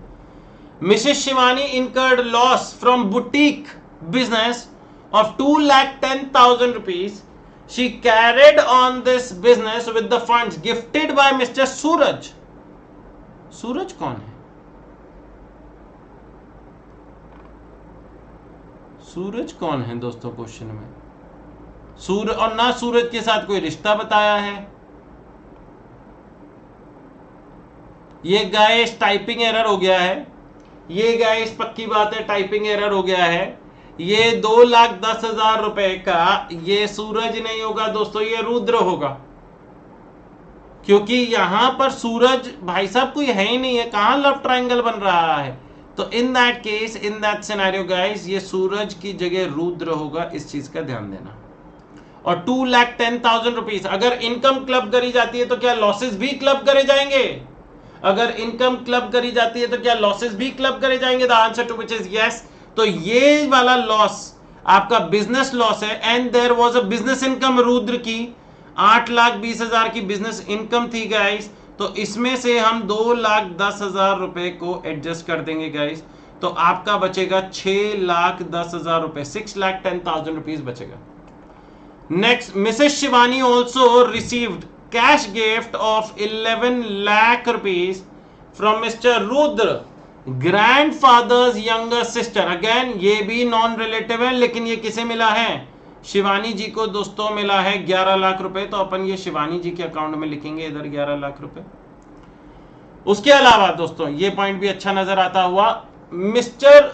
Mrs Shivani incurred loss from boutique business of 2,10,000 rupees. She carried on this business with the funds gifted by Mr. Suraj. सूरज कौन है? सूरज कौन है दोस्तों क्वेश्चन में? सूरज, और ना सूरज के साथ कोई रिश्ता बताया है। ये गाइस टाइपिंग एरर हो गया है, ये गाइस पक्की बात है टाइपिंग एरर हो गया है। ये 2,10,000 रुपए का ये सूरज नहीं होगा दोस्तों, ये रुद्र होगा, क्योंकि यहां पर सूरज भाई साहब कोई है ही नहीं है, कहां लव ट्रायंगल बन रहा है। तो in that case, in that scenario guys, ये सूरज की जगह रुद्र होगा, इस चीज का ध्यान देना। और 2,10,000 रुपीज अगर इनकम क्लब करी जाती है तो क्या लॉसेस भी क्लब करे जाएंगे? अगर इनकम क्लब करी जाती है तो क्या लॉसेस भी क्लब करे जाएंगे? The answer to which is yes. तो ये वाला लॉस आपका बिजनेस लॉस है, and there was a business income Rudra की 8,20,000 की बिजनेस इनकम थी गाइस, तो इसमें से हम 2,10,000 रुपए को एडजस्ट कर देंगे गाइस, तो आपका बचेगा 6,10,000 रुपए, 6,10,000 रुपीज बचेगा। Next, Mrs Shivani also received cash gift of 11 lakh rupees from mister Rudra grandfathers younger sister. Again ये भी नॉन रिलेटिव है, लेकिन ये किसे मिला है? शिवानी जी को दोस्तों मिला है 11 लाख रुपए, तो अपन ये शिवानी जी के अकाउंट में लिखेंगे इधर 11 लाख रुपए। उसके अलावा दोस्तों ये पॉइंट भी अच्छा नजर आता हुआ, mister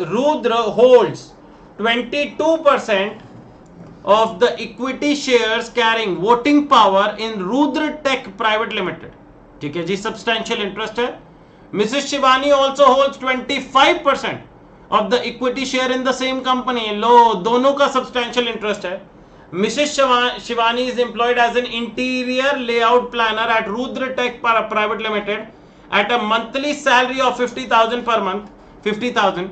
Rudra holds 22% of the equity shares carrying voting power in Rudra Tech Private Limited। ठीक है जी, सब्सटैंशियल इंटरेस्ट है। Mrs. Shivani also holds 25% of the equity share in the same company। लो, दोनों का सब्सटैंशियल इंटरेस्ट है। Mrs. Shivani is employed as an interior layout planner at Rudra Tech Private Limited at a monthly salary of 50,000 per month, 50,000.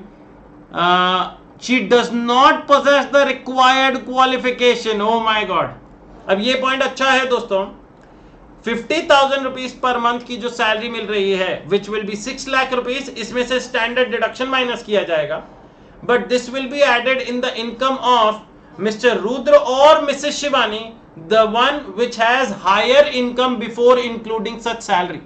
She does not possess the required qualification। Oh my God। अब ये point अच्छा है दोस्तों, 50,000 rupees per month की जो salary मिल रही है which will be 6 lakh rupees, इसमें से स्टैंडर्ड डिडक्शन माइनस किया जाएगा, but this will be added in the income of mister Rudra और Mrs Shivani, the one which has higher income before including such salary.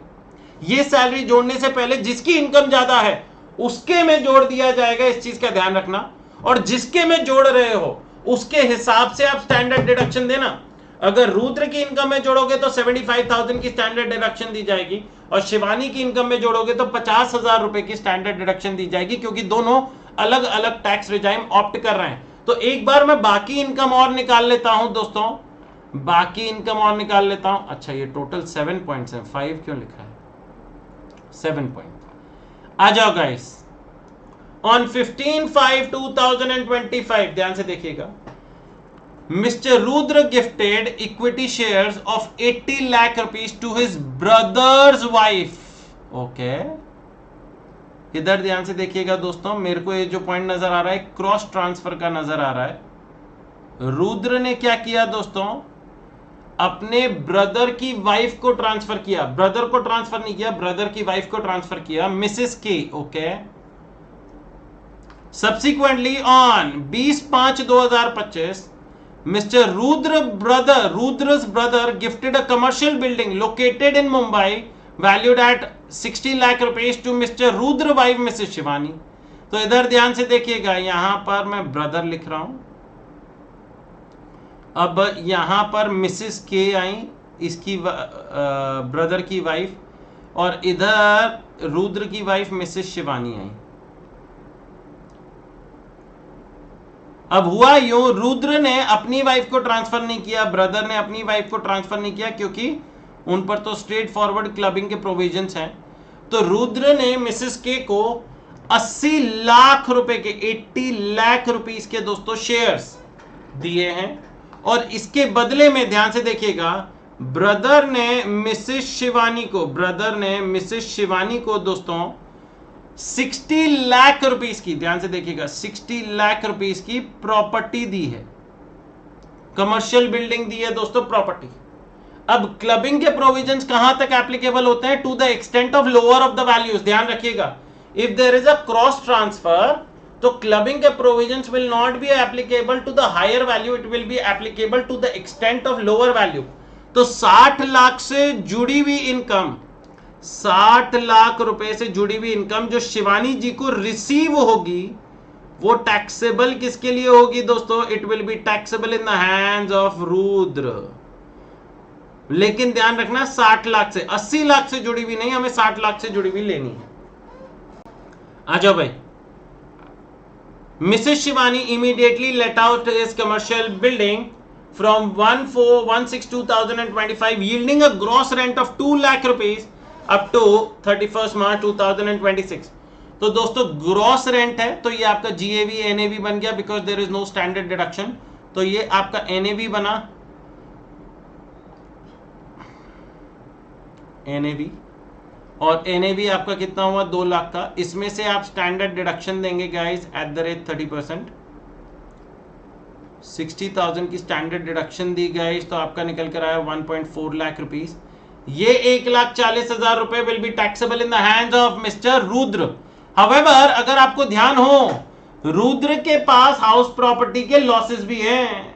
ये सैलरी जोड़ने से पहले जिसकी इनकम ज्यादा है उसके में जोड़ दिया जाएगा, इस चीज का ध्यान रखना, और जिसके में जोड़ रहे हो उसके हिसाब से आप स्टैंडर्ड डिडक्शन देना। अगर रुद्र की इनकम में जोड़ोगे तो 75,000 की स्टैंडर्ड डिडक्शन दी जाएगी, और शिवानी की इनकम में जोड़ोगे तो 50,000 रुपए की स्टैंडर्ड डिडक्शन दी जाएगी, क्योंकि दोनों अलग अलग टैक्स रिजाइम ऑप्ट कर रहे हैं। तो एक बार मैं बाकी इनकम और निकाल लेता हूं दोस्तों, बाकी इनकम और निकाल लेता हूं। अच्छा, ये टोटल 7 पॉइंट्स है, 5 क्यों लिखा है, 7 पॉइंट। आ जाओ गाइस, ऑन 15/5/2025 ध्यान से देखिएगा, Mr Rudra gifted equity shares of 80 lakh rupees to his brother's wife. Okay, इधर ध्यान से देखिएगा दोस्तों, मेरे को ये जो पॉइंट नजर आ रहा है क्रॉस ट्रांसफर का नजर आ रहा है। रुद्र ने क्या किया दोस्तों, अपने ब्रदर की वाइफ को ट्रांसफर किया, ब्रदर को ट्रांसफर नहीं किया, ब्रदर की वाइफ को ट्रांसफर किया, मिसेस के। Okay, subsequently on 20/5/2025 Mr. Rudra's brother gifted a commercial building located in Mumbai valued at 60 lakh rupees to Mr. Rudra wife Mrs. Shivani। तो इधर ध्यान से देखिएगा, यहां पर मैं ब्रदर लिख रहा हूं, अब यहां पर मिसेस के आई, इसकी ब्रदर की वाइफ, और इधर रुद्र की वाइफ मिसेस शिवानी आई। अब हुआ यूं, रुद्र ने अपनी वाइफ को ट्रांसफर नहीं किया, ब्रदर ने अपनी वाइफ को ट्रांसफर नहीं किया, क्योंकि उन पर तो स्ट्रेट फॉरवर्ड क्लबिंग के प्रोविजंस हैं। तो रुद्र ने मिसेस के को 80 लाख रुपए के, 80 लाख रुपीस के दोस्तों शेयर्स दिए हैं, और इसके बदले में ध्यान से देखिएगा, ब्रदर ने मिसेस शिवानी को दोस्तों 60 लाख रुपीस की, ध्यान से देखिएगा, 60 लाख रुपीस की प्रॉपर्टी दी है, कमर्शियल बिल्डिंग दी है दोस्तों, प्रॉपर्टी। अब क्लबिंग के प्रोविजंस कहां तक एप्लीकेबल होते हैं, to the extent of lower of the values. ध्यान रखिएगा, if there is a cross transfer, तो क्लबिंग के provisions will not be applicable to the higher value, it will be applicable to the extent of lower value. तो 60 लाख से जुड़ी हुई income, 60 lakh रुपए से जुड़ी हुई इनकम जो शिवानी जी को रिसीव होगी, वो टैक्सेबल किसके लिए होगी दोस्तों, it will be taxable in the hands of Rudra. लेकिन ध्यान रखना, 60 लाख से, 80 लाख से जुड़ी हुई नहीं, हमें 60 लाख से जुड़ी हुई लेनी है। आ जाओ भाई, Mrs Shivani immediately let out his commercial building from 1/4/1/6/2025 yielding a gross rent of 2 lakh rupees up to 31 March 2026। तो दोस्तों ग्रॉस रेंट है, तो ये आपका जीएवी एनएवी बन गया, because there is no standard deduction. तो ये आपका एनएवी बना, एनएवी, और एनएवी आपका कितना हुआ, 2 लाख का। इसमें से आप स्टैंडर्ड डिडक्शन देंगे गाइस एट द रेट 30%, 60,000 की स्टैंडर्ड डिडक्शन दी गाइस, तो आपका निकल कर आया 1.4 लाख रुपीज। ये 1,40,000 रुपए will be taxable in the hands of mister Rudra. However, अगर आपको ध्यान हो, रुद्र के पास हाउस प्रॉपर्टी के लॉसेस भी हैं,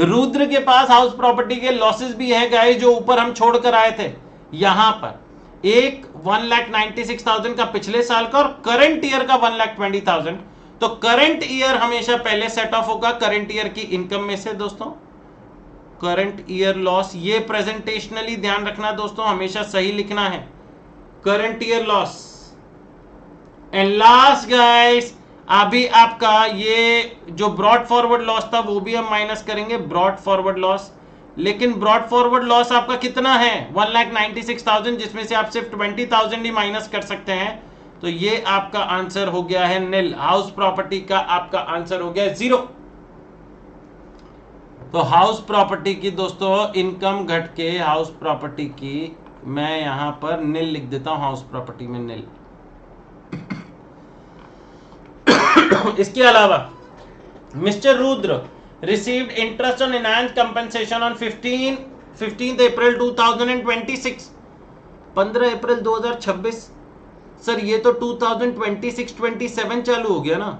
रुद्र के पास हाउस प्रॉपर्टी के लॉसेस भी हैं गाइस, जो ऊपर हम छोड़ कर आए थे। यहां पर एक 1,96,000 का पिछले साल का, और करंट ईयर का 1,20,000। तो करंट ईयर हमेशा पहले सेट ऑफ होगा करंट ईयर की इनकम में से दोस्तों, करंट ईयर लॉस। ये प्रेजेंटेशनली ध्यान रखना दोस्तों, हमेशा सही लिखना है, current year loss. And last guys, अभी आपका ये जो ब्रॉड फॉरवर्ड लॉस था वो भी हम माइनस करेंगे, ब्रॉड फॉरवर्ड लॉस। लेकिन ब्रॉड फॉरवर्ड लॉस आपका कितना है, 1,96,000, जिसमें से आप सिर्फ 20,000 ही माइनस कर सकते हैं। तो ये आपका आंसर हो गया है निल, हाउस प्रॉपर्टी का आपका आंसर हो गया 0। तो हाउस प्रॉपर्टी की दोस्तों इनकम घट के हाउस प्रॉपर्टी की मैं यहां पर निल लिख देता हूं, हाउस प्रॉपर्टी में निल। इसके अलावा mister Rudra received interest on enhanced compensation on 15 April 2026, 15 April 2026। Sir ये तो 2026-27 चालू हो गया ना,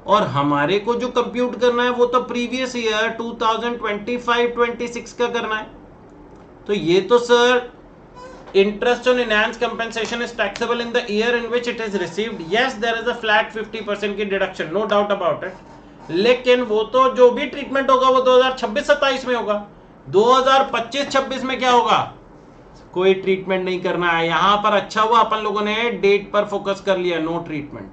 और हमारे को जो कंप्यूट करना है वो तो प्रीवियस ईयर 2025-26 का करना है। तो ये तो sir interest on enhanced compensation is taxable in the year in which it is received. Yes, there is a flat 50% की deduction, no doubt about it. लेकिन वो तो जो भी ट्रीटमेंट होगा वो 2026-27 में होगा। 2025-26 में क्या होगा? कोई ट्रीटमेंट नहीं करना है। यहां पर अच्छा हुआ अपन लोगों ने डेट पर फोकस कर लिया, नो ट्रीटमेंट,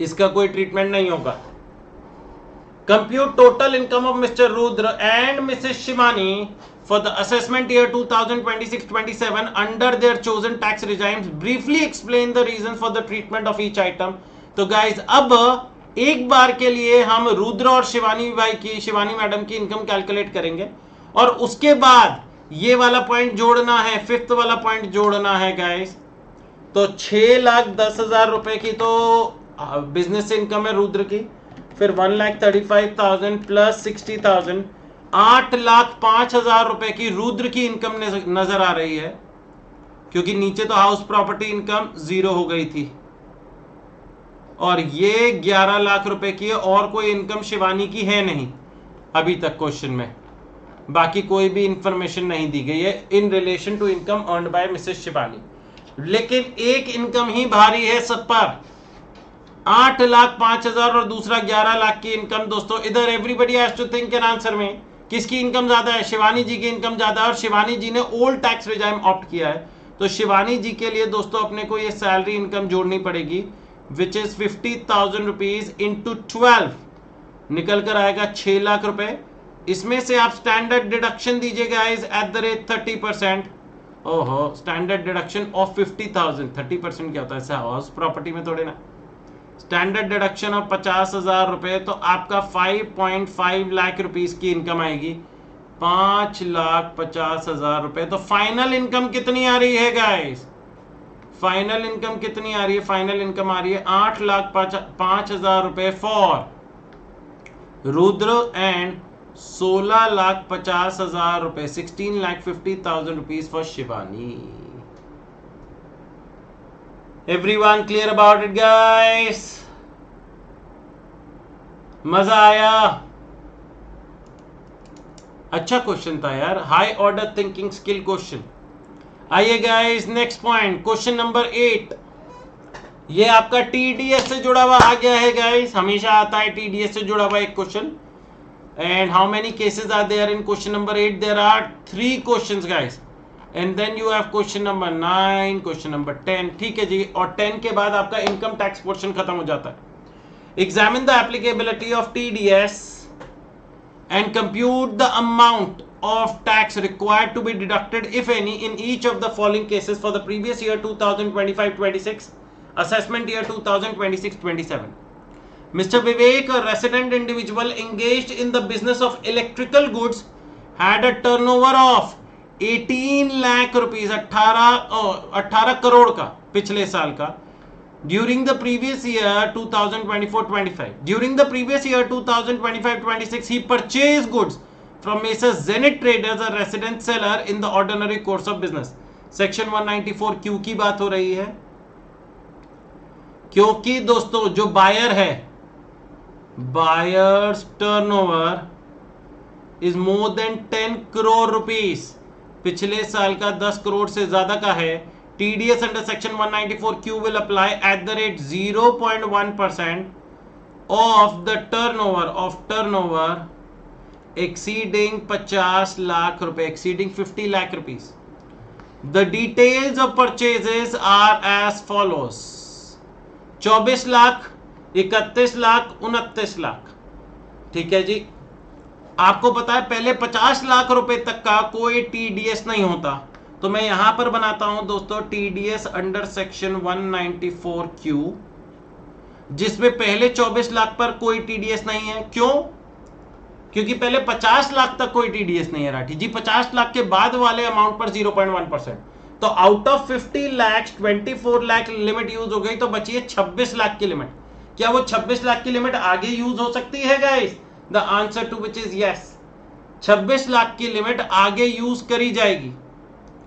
इसका कोई ट्रीटमेंट नहीं होगा। Compute total income of mister Rudra and Mrs Shivani for the assessment year 2026-27 under their chosen tax regimes. Briefly explain the reasons for the treatment of each item. तो guys अब एक बार के लिए हम रुद्र और शिवानी मैडम की इनकम कैलकुलेट करेंगे, और उसके बाद ये वाला पॉइंट जोड़ना है, फिफ्थ वाला पॉइंट जोड़ना है गाइस। तो 6,10,000 रुपए की तो बिजनेस इनकम है रुद्र की, फिर 1,35,000 प्लस 60,000, 8,05,000 रुपए की रुद्र की इनकम नजर आ रही है, क्योंकि नीचे तो हाउस प्रॉपर्टी इनकम 0 हो गई थी, और ये 11 लाख रुपए की है, और कोई इनकम शिवानी की है नहीं अभी तक क्वेश्चन में, बाकी कोई भी इंफॉर्मेशन नहीं दी गई है in relation to income earned by Mrs Shivani. लेकिन एक इनकम ही भारी है सब पर, 8,05,000 और दूसरा 11 लाख की इनकम। दोस्तों इधर everybody has to think an answer में किसकी इनकम ज्यादा है? शिवानी जी की इनकम ज्यादा है, और शिवानी जी ने ओल्ड टैक्स रिजाइम ऑप्ट किया है। तो शिवानी जी के लिए दोस्तों अपने को ये सैलरी इनकम जोड़नी पड़ेगी, विच इज 50,000 रुपीज इंटू 12, निकल कर आएगा 6 लाख रुपए। इसमें से आप स्टैंडर्ड डिडक्शन दीजिएगा एट द रेट 30%। ओहो, स्टैंडर्ड डिडक्शन ऑफ 50,000, 30% क्या होता है? ऐसा हाउस प्रॉपर्टी में थोड़े ना। स्टैंडर्ड डिडक्शन ऑफ 50,000 रुपए, तो आपका 5.5 लाख रुपीस की इनकम आएगी, 5,50,000 रुपए। तो फाइनल इनकम कितनी आ रही है गाइस? फाइनल इनकम कितनी आ रही है? फाइनल इनकम आ रही है 8,05,000 रुपए फॉर रुद्र एंड 16,50,000 रुपए, 16,50,000 rupees for Shivani. Everyone clear about it guys? मजा आया? अच्छा क्वेश्चन था यार, high order thinking skill question. आइए guys next point, question number 8। ये आपका टीडीएस से जुड़ा हुआ आ गया है गाइस, हमेशा आता है टीडीएस से जुड़ा हुआ एक question. And how many cases are there in question number 8? There are 3 questions guys, and then you have question number 9, question number 10। ठीक है जी, और 10 के बाद आपका इनकम टैक्स पोर्शन खत्म हो जाता है। Examine the applicability of TDS and compute the amount of tax required to be deducted if any in each of the following cases for the previous year 2025-26, assessment year 2026-27. Mr. Vivek, a resident individual engaged in the business of electrical goods, had a turnover of 18 lakh rupees, 18 crore का पिछले साल का, during the previous year 2024-25. During the previous year 2025-26, he purchased goods from Messrs Zenith Traders, a resident seller in the ordinary course of business. Section 194Q की बात हो रही है, क्योंकि दोस्तों जो बायर है, buyers turnover is more then 10 crore rupees, पिछले साल का 10 करोड़ से ज्यादा का है। TDS under section 194Q will apply at the rate 0.1% of the turnover exceeding 50 lakh रुपए, exceeding 50 lakh rupees. The details of purchases are as follows: 24 lakh, 31 lakh, 29 lakh. ठीक है जी, आपको पता है पहले 50 लाख रुपए तक का कोई टीडीएस नहीं होता, तो मैं यहां पर बनाता हूं दोस्तों टीडीएस अंडर सेक्शन 194Q, जिसमें पहले 24 लाख पर कोई टीडीएस नहीं है। क्यों? क्योंकि पहले 50 लाख तक कोई टीडीएस नहीं है राठी जी, 50 लाख के बाद वाले अमाउंट पर 0.1%। तो out of 50 lakh 24 lakh limit use हो गई, तो बची है 26 लाख की लिमिट। क्या वो 26 लाख की लिमिट आगे यूज हो सकती है guys? The answer to which is yes, 26 lakh की लिमिट आगे यूज करी जाएगी,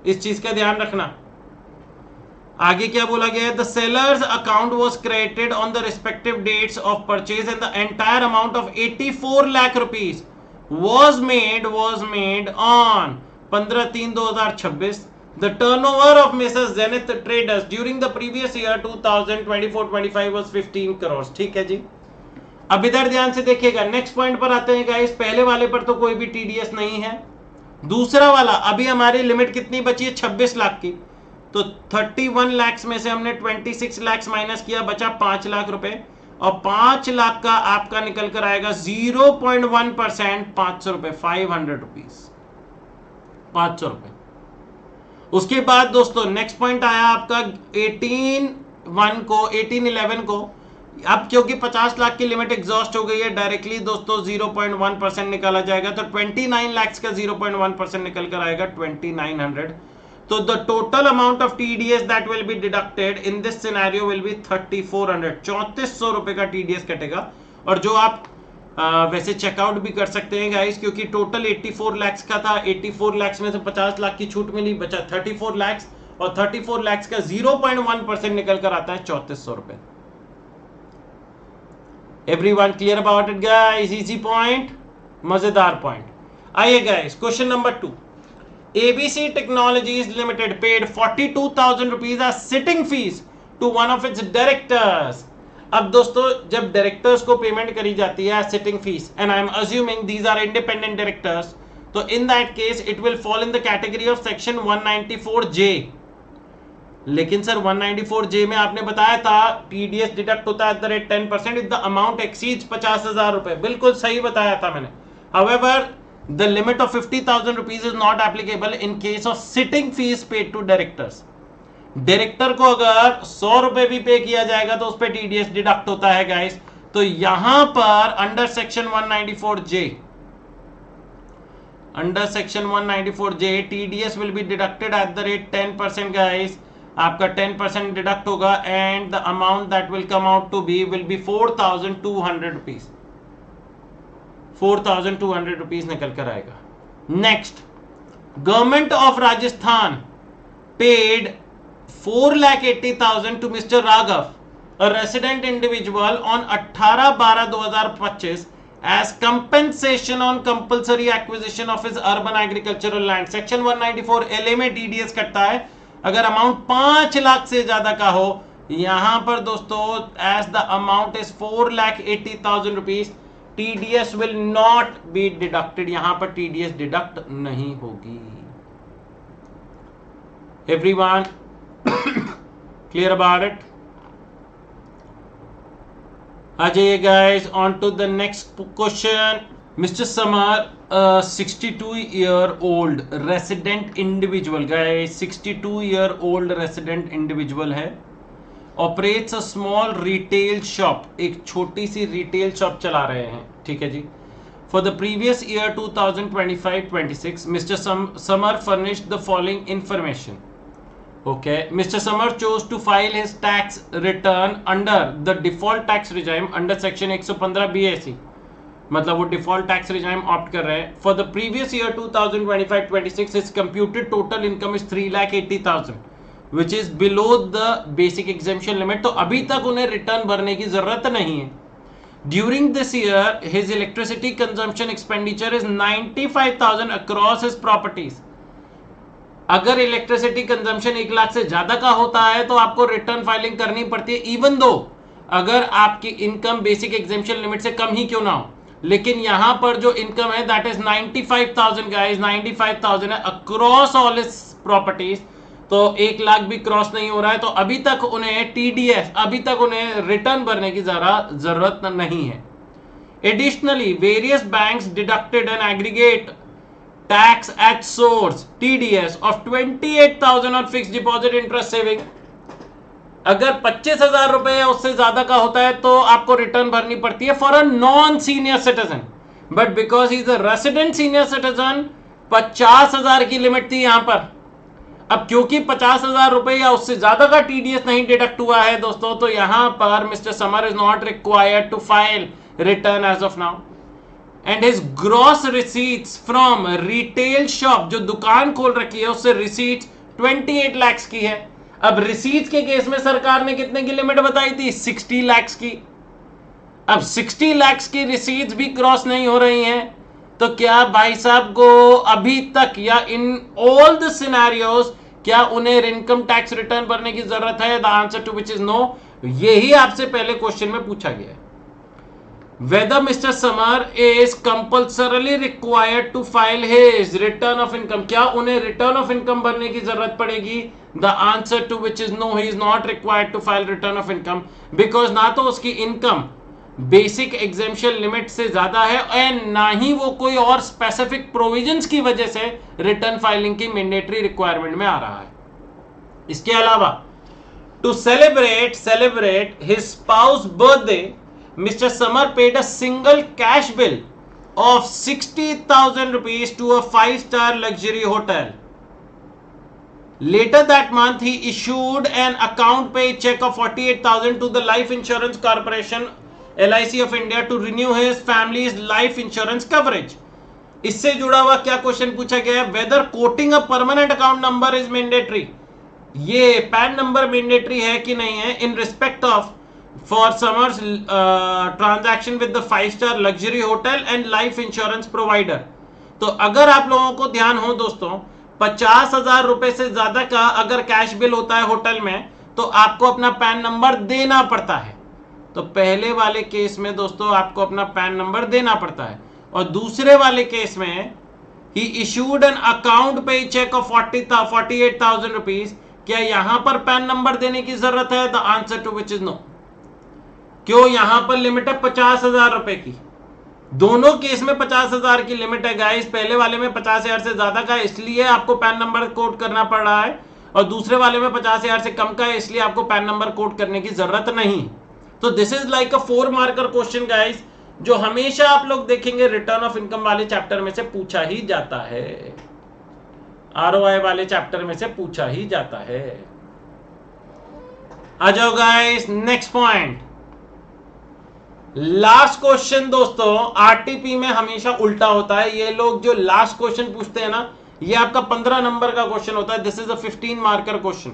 इस चीज का ध्यान रखना। आगे क्या बोला गया है, the seller's account was created on the respective dates of purchase and the entire amount of 84 lakh rupees was made on 15/3/2026. The turnover of Mrs. Zenith Traders during the previous year 2024-25 was 15 crores. ठीक है जी, अब इधर ध्यान से देखिएगा, next point पर आते हैं गाइस। पहले वाले पर तो कोई भी टीडीएस नहीं है, दूसरा वाला अभी हमारी लिमिट कितनी बची है, 26 लाख की। तो 31 लाख में से हमने 26 लाख माइनस किया, बचा 5 लाख रुपए, और 5 लाख का आपका निकल कर आएगा 0.1%, 500 रुपए, 500 रुपीज, 500 रुपए। उसके बाद दोस्तों नेक्स्ट पॉइंट आया आपका 18/11 को। अब क्योंकि 50 लाख की लिमिट एग्जॉस्ट हो गई है, डायरेक्टली दोस्तों 0.1% निकाला जाएगा, तो 29 लाख का 0.1% निकल कर आएगा 2900। तो the total amount of TDS that will be deducted in this scenario will be 3400, 3400 रुपए का TDS कटेगा। और जो आप वैसे चेकआउट भी कर सकते हैं गाइस, क्योंकि टोटल 84 लाख का था, 84 लाख में से 50 लाख की छूट मिली, बचा 34 लाख, और 34 लाख का 0.1% निकल कर आता है 3400 रुपए। Everyone clear about it guys? Easy point, मजेदार पॉइंट। आइए guys, question number 2। ABC Technologies Limited paid 42,000 rupees as sitting fees to one of its directors. अब दोस्तों जब डायरेक्टर्स को पेमेंट करी जाती है sitting fees, and I am assuming these are independent directors, तो in that case it will fall in the category of section 194J। लेकिन sir 194J में आपने बताया था टीडीएस डिडक्ट होता है @ 10% इफ द अमाउंट एक्सीड्स 50,000 रुपए। बिल्कुल सही बताया था मैंने। However the limit of 50,000 rupees is not applicable in case of sitting fees paid to directors. Director को अगर 100 रुपए भी पे किया जाएगा तो उस पर टीडीएस डिडक्ट होता है गाइस। तो यहां पर under section 194J TDS will be deducted @ 10% guys. आपका 10% डिडक्ट होगा and the amount that will come out to be will be 4,200 rupees, 4,200 rupees निकल कर आएगा। Next, government of Rajasthan paid 4,80,000 to Mr Raghav, a resident individual, on 18/12/2025 as compensation on compulsory acquisition of his urban agricultural land. Section 194 LA में TDS कटता है अगर amount 5 lakh से ज्यादा का हो। यहां पर दोस्तों as the amount is 4,80,000 rupees, TDS will not be deducted, यहां पर TDS डिडक्ट नहीं होगी। Everyone clear about it? आ जाइए guys on to the next question. Mr. Samar, 62-year-old resident individual, guys 62-year-old resident individual है, operates a small retail shop, एक छोटी सी retail shop चला रहे हैं, ठीक है जी। For the previous year 2025-26 mister Samar furnished the following information. Okay, mister Samar chose to file his tax return under the default tax regime under section 115 BAC, मतलब वो डिफॉल्ट टैक्स रिजाइम ऑप्ट कर रहे हैं। For the previous year 2025-26 his computed total income is 3,80,000 which is below the basic exemption limit, तो अभी तक उन्हें return भरने की जरूरत नहीं है। During this year, his electricity consumption expenditure is 95,000 across his properties. अगर इलेक्ट्रिसिटी कंजम्पशन 1 लाख से ज्यादा का होता है तो आपको रिटर्न फाइलिंग करनी पड़ती है, इवन दो अगर आपकी इनकम बेसिक एग्जेम्पशन लिमिट से कम ही क्यों ना हो। लेकिन यहां पर जो इनकम है दैट इज 95,000 गाइस, 95,000 है अक्रॉस ऑल हिज प्रॉपर्टीज, तो 1 लाख भी क्रॉस नहीं हो रहा है, तो अभी तक उन्हें टीडीएस, अभी तक उन्हें रिटर्न भरने की जरूरत नहीं है। Additionally various banks deducted an aggregate tax at source TDS of 28,000 on fixed deposit interest saving. अगर 25,000 रुपए या उससे ज्यादा का होता है तो आपको रिटर्न भरनी पड़ती है for a non senior citizen, but because he is a resident senior citizen 50,000 की लिमिट थी यहां पर। अब क्योंकि 50,000 रुपए या उससे ज्यादा का टीडीएस नहीं डिडक्ट हुआ है दोस्तों, तो यहां पर Mr Samar is not required to file return as of now. And his gross receipts from retail shop, जो दुकान खोल रखी है उससे रिसीट्स 28 लाख की है। अब रिसीट्स के केस में सरकार ने कितने की लिमिट बताई थी? 60 लाख की। अब 60 लाख की रिसीट्स भी क्रॉस नहीं हो रही हैं, तो क्या भाई साहब को अभी तक या इन ऑल द सिनेरियोस क्या उन्हें इनकम टैक्स रिटर्न भरने की जरूरत है? The answer to which is no. यही आपसे पहले क्वेश्चन में पूछा गया है। Whether Mr. Samar is compulsorily required to file his return of income, क्या उन्हें रिटर्न ऑफ इनकम भरने की जरूरत पड़ेगी? The answer to which is no, he is not required to file return of income because ना तो उसकी income basic exemption limit से ज्यादा है और ना ही वो कोई और स्पेसिफिक प्रोविजंस की वजह से रिटर्न फाइलिंग की मैंडेटरी रिक्वायरमेंट में आ रहा है। इसके अलावा to celebrate his spouse birthday, Mr. Samar paid a single cash bill of 60,000 rupees to a 5-star luxury hotel. Later that month, he issued an account pay check of 48,000 to the Life Insurance Corporation LIC of India to renew his family's life insurance coverage. इससे जुड़ा हुआ क्या question पूछा गया है? Whether quoting a permanent account number is mandatory. ये pan number mandatory है कि नहीं है in respect of for Samar's transaction with the 5-star luxury hotel and life insurance provider. तो अगर आप लोगों को ध्यान हो दोस्तों, 50,000 रुपए से ज्यादा का अगर कैश बिल होता है होटल में तो आपको अपना पैन नंबर देना पड़ता है। तो पहले वाले केस में दोस्तों आपको अपना पैन नंबर देना पड़ता है, और दूसरे वाले केस में ही issued an account pay cheque of 48,000 rupees. क्या यहां पर पैन नंबर देने की जरूरत है? The answer to which is no. क्यों? यहां पर लिमिट है 50,000 रुपए की। दोनों केस में 50,000 की लिमिट है गाइस। पहले वाले में 50,000 से ज्यादा का है इसलिए आपको पैन नंबर कोड करना पड़ रहा है, और दूसरे वाले में 50,000 से कम का है इसलिए आपको पैन नंबर कोड करने की जरूरत नहीं। तो this is like a 4 marker question guys, जो हमेशा आप लोग देखेंगे रिटर्न ऑफ इनकम वाले चैप्टर में से पूछा ही जाता है, आरओआई वाले चैप्टर में से पूछा ही जाता है। आ जाओ guys next point, last question. दोस्तों आरटीपी में हमेशा उल्टा होता है, ये लोग जो लास्ट क्वेश्चन पूछते हैं ना, ये आपका 15 नंबर का क्वेश्चन होता है। This is a 15 marker question,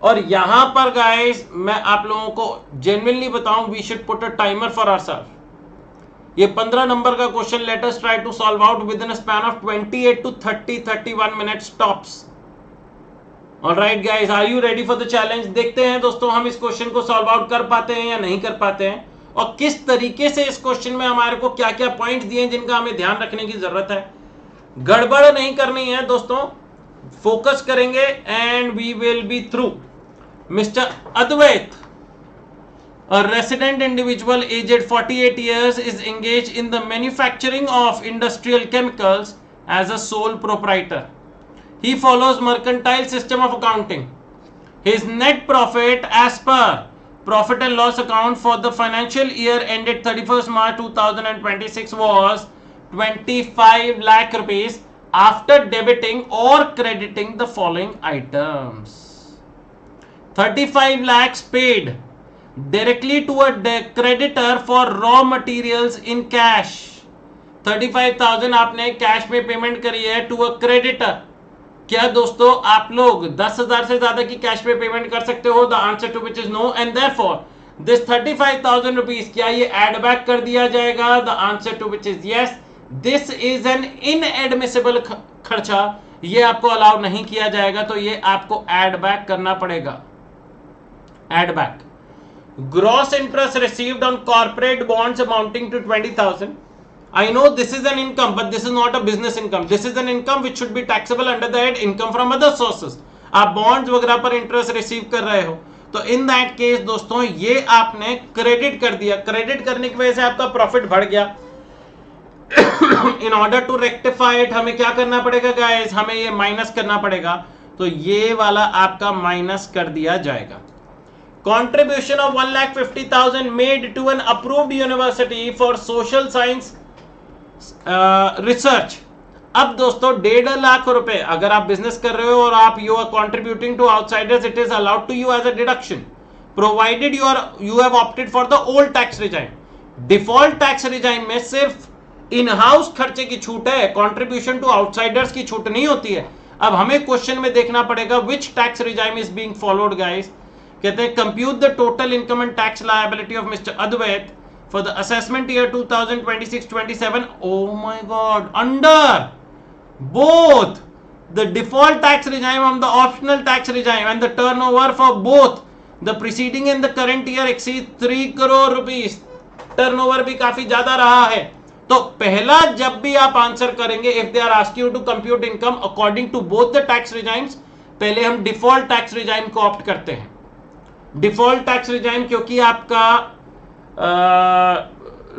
और यहां पर गाइस मैं आप लोगों को जेन्युइनली बताऊं, we should put a timer for ourself. ये 15 नंबर का question let us try to solve out within a span of 28 to 31 minutes tops. Alright guys, are you ready for the challenge? देखते हैं दोस्तों हम इस question को solve out कर पाते हैं या नहीं कर पाते हैं, और किस तरीके से इस क्वेश्चन में हमारे को क्या क्या पॉइंट्स दिए जिनका हमें ध्यान रखने की जरूरत है। गड़बड़ नहीं करनी है दोस्तों, फोकस करेंगे and we will be through. Mr Advait, a resident individual aged 48 years, is engaged in the manufacturing of industrial chemicals as a sole proprietor. He follows mercantile system of accounting. His net profit as per profit and loss account for the financial year ended 31st March 2026 was 25 lakh rupees after debiting or crediting the following items. 35 lakhs paid directly to a creditor for raw materials in cash. 35,000 आपने cash में payment करी है to a creditor. क्या दोस्तों आप लोग 10,000 से ज्यादा की कैश पे पेमेंट कर सकते हो? The answer to which is no, and therefore this 35,000 rupees क्या ये एड बैक कर दिया जाएगा? The answer to which is yes. This is an inadmissible खर्चा, ये आपको अलाउ नहीं किया जाएगा, तो ये आपको एड बैक करना पड़ेगा। Add back. Gross interest received on corporate bonds amounting to 20,000. I know this is an income, but this is not a business income. This is an income which should be taxable under the head income from other sources. आप bonds वगैरह पर interest receive कर रहे हो, तो in that case दोस्तों ये आपने क्रेडिट कर दिया। क्रेडिट करने की वजह से आपका प्रॉफिट बढ़ गया। In order to rectify it हमें क्या करना पड़ेगा गाइस? हमें ये माइनस करना पड़ेगा, तो ये वाला आपका माइनस कर दिया जाएगा। Contribution of 1,50,000 made to an approved university for social science research. अब दोस्तों 1.5 लाख रुपए अगर आप बिजनेस कर रहे हो और आप you are contributing to outsiders, it is allowed to you as a deduction provided you have opted for the old tax regime. Default tax regime में सिर्फ इन हाउस खर्चे की छूट है, कंट्रीब्यूशन टू आउटसाइडर्स की छूट नहीं होती है। अब हमें क्वेश्चन में देखना पड़ेगा which tax regime is being followed guys. कहते हैं compute the total income and tax liability of mister Advait for the assessment year 2026-27। Oh my God, under both the default tax regime and the optional tax regime and the turnover for both the preceding and the current year exceed 3 crore rupees। Turnover भी काफी ज्यादा रहा है। तो पहला जब भी आप आंसर करेंगे, if they are asking you to compute income according to both the tax regimes, पहले हम डिफॉल्ट टैक्स रिजाइम को ऑप्ट करते हैं। डिफॉल्ट टैक्स रिजाइम क्योंकि आपका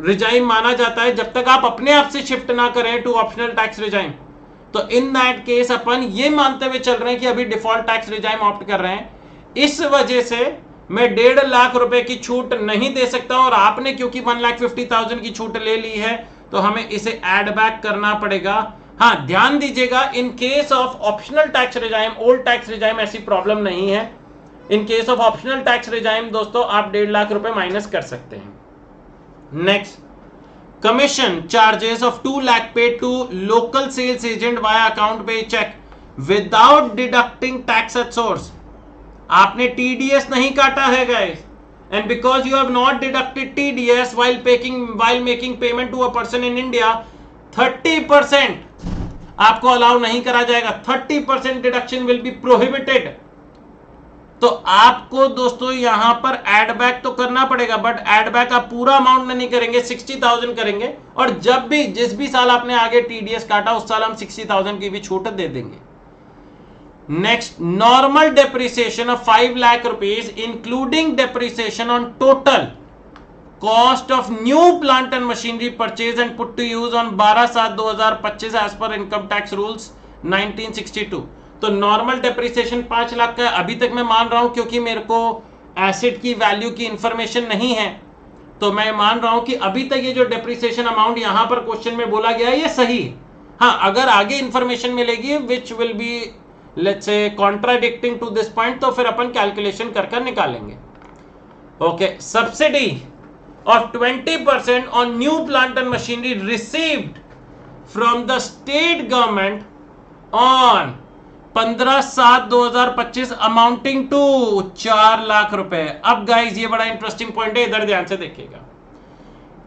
रिजाइम माना जाता है जब तक आप अपने आप से शिफ्ट ना करें टू ऑप्शनल टैक्स रिजाइम। तो इन दैट केस अपन ये मानते हुए चल रहे हैं कि अभी डिफॉल्ट टैक्स रिजाइम ऑप्ट कर रहे हैं, इस वजह से मैं 1.5 लाख रुपए की छूट नहीं दे सकता, और आपने क्योंकि 1,50,000 की छूट ले ली है तो हमें इसे ऐड बैक करना पड़ेगा। हाँ, ध्यान दीजिएगा, इन case of optional tax regime, old tax regime ऐसी प्रॉब्लम नहीं है। इन case of optional tax regime दोस्तों आप 1.5 लाख रुपए माइनस कर सकते हैं। Next, commission charges of 2 lakh paid to local sales agent via account pay check without deducting tax at source। आपने TDS नहीं काटा है guys, and because you have not deducted TDS while making payment to a person in India, 30% आपको allow नहीं करा जाएगा। 30% deduction will be prohibited। तो आपको दोस्तों यहां पर एड बैक तो करना पड़ेगा, बट एड बैक आप पूरा अमाउंट नहीं करेंगे, 60,000 करेंगे, और जब भी जिस भी साल आपने आगे टीडीएस काटा उस साल हम 60,000 की भी छूट दे देंगे। Next, normal depreciation of 5 lakh rupees including depreciation on total cost of new plant and machinery purchase and put to use on 12/7/2025 as per income tax rules 1962। तो नॉर्मल डेप्रिसिएशन 5 लाख का अभी तक मैं मान रहा हूं, क्योंकि मेरे को एसेट की वैल्यू की इंफॉर्मेशन नहीं है, तो मैं मान रहा हूं कि अभी तक ये जो डेप्रिसिएशन अमाउंट यहां पर क्वेश्चन में बोला गया है ये सही है। हाँ, अगर आगे इंफॉर्मेशन मिलेगी which will be let's say contradicting to this point, तो फिर अपन कैलकुलेशन कर निकालेंगे। Okay, subsidy of 20% on new plant and machinery received from the state government on 15/7/2025 amounting to 4 lakh रुपए। अब गाइज ये बड़ा इंटरेस्टिंग पॉइंट है, इधर ध्यान से देखिएगा।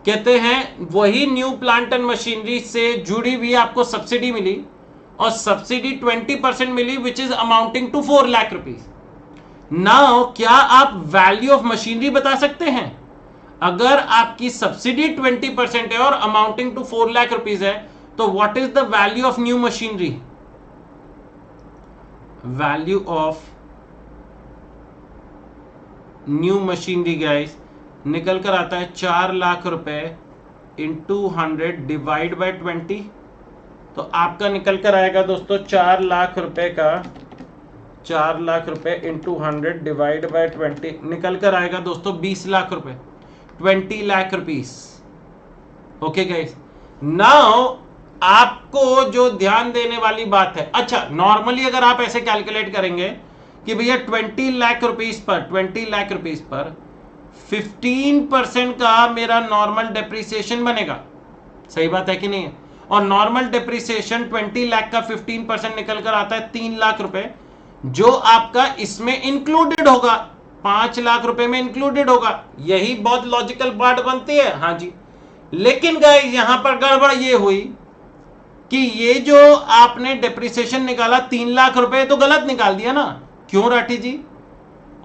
कहते हैं वही न्यू प्लांट एंड मशीनरी से जुड़ी हुई आपको सब्सिडी मिली, और सब्सिडी 20% मिली which is amounting to 4 lakh rupees. Now क्या आप वैल्यू ऑफ मशीनरी बता सकते हैं? अगर आपकी सब्सिडी 20% है और अमाउंटिंग टू 4 लाख रुपीज है, तो what is the value of new machinery? Value of new machinery guys निकल कर आता है 4 लाख रुपए इंटू 100 डिवाइड बाय 20। तो आपका निकल कर आएगा दोस्तों 4 लाख रुपए का 4 लाख रुपए इंटू 100 डिवाइड बाय 20 निकल कर आएगा दोस्तों 20 लाख रुपए, 20 lakh rupees. Okay guys, now आपको जो ध्यान देने वाली बात है, अच्छा नॉर्मली अगर आप ऐसे कैलकुलेट करेंगे कि भैया 20 लाख रुपीस पर 15% का मेरा नॉर्मल डेप्रिसिएशन बनेगा। सही बात है कि नहीं है? और नॉर्मल डेप्रिसिएशन 20 लाख का 15% निकल कर आता है 3 लाख रुपए, जो आपका इसमें इंक्लूडेड होगा, 5 लाख रुपए में इंक्लूडेड होगा। यही बहुत लॉजिकल पार्ट बनती है। हाँ जी, लेकिन गाइस यहां पर गड़बड़ ये हुई कि ये जो आपने डेप्रिसिएशन निकाला 3 लाख रुपए तो गलत निकाल दिया ना। क्यों राठी जी?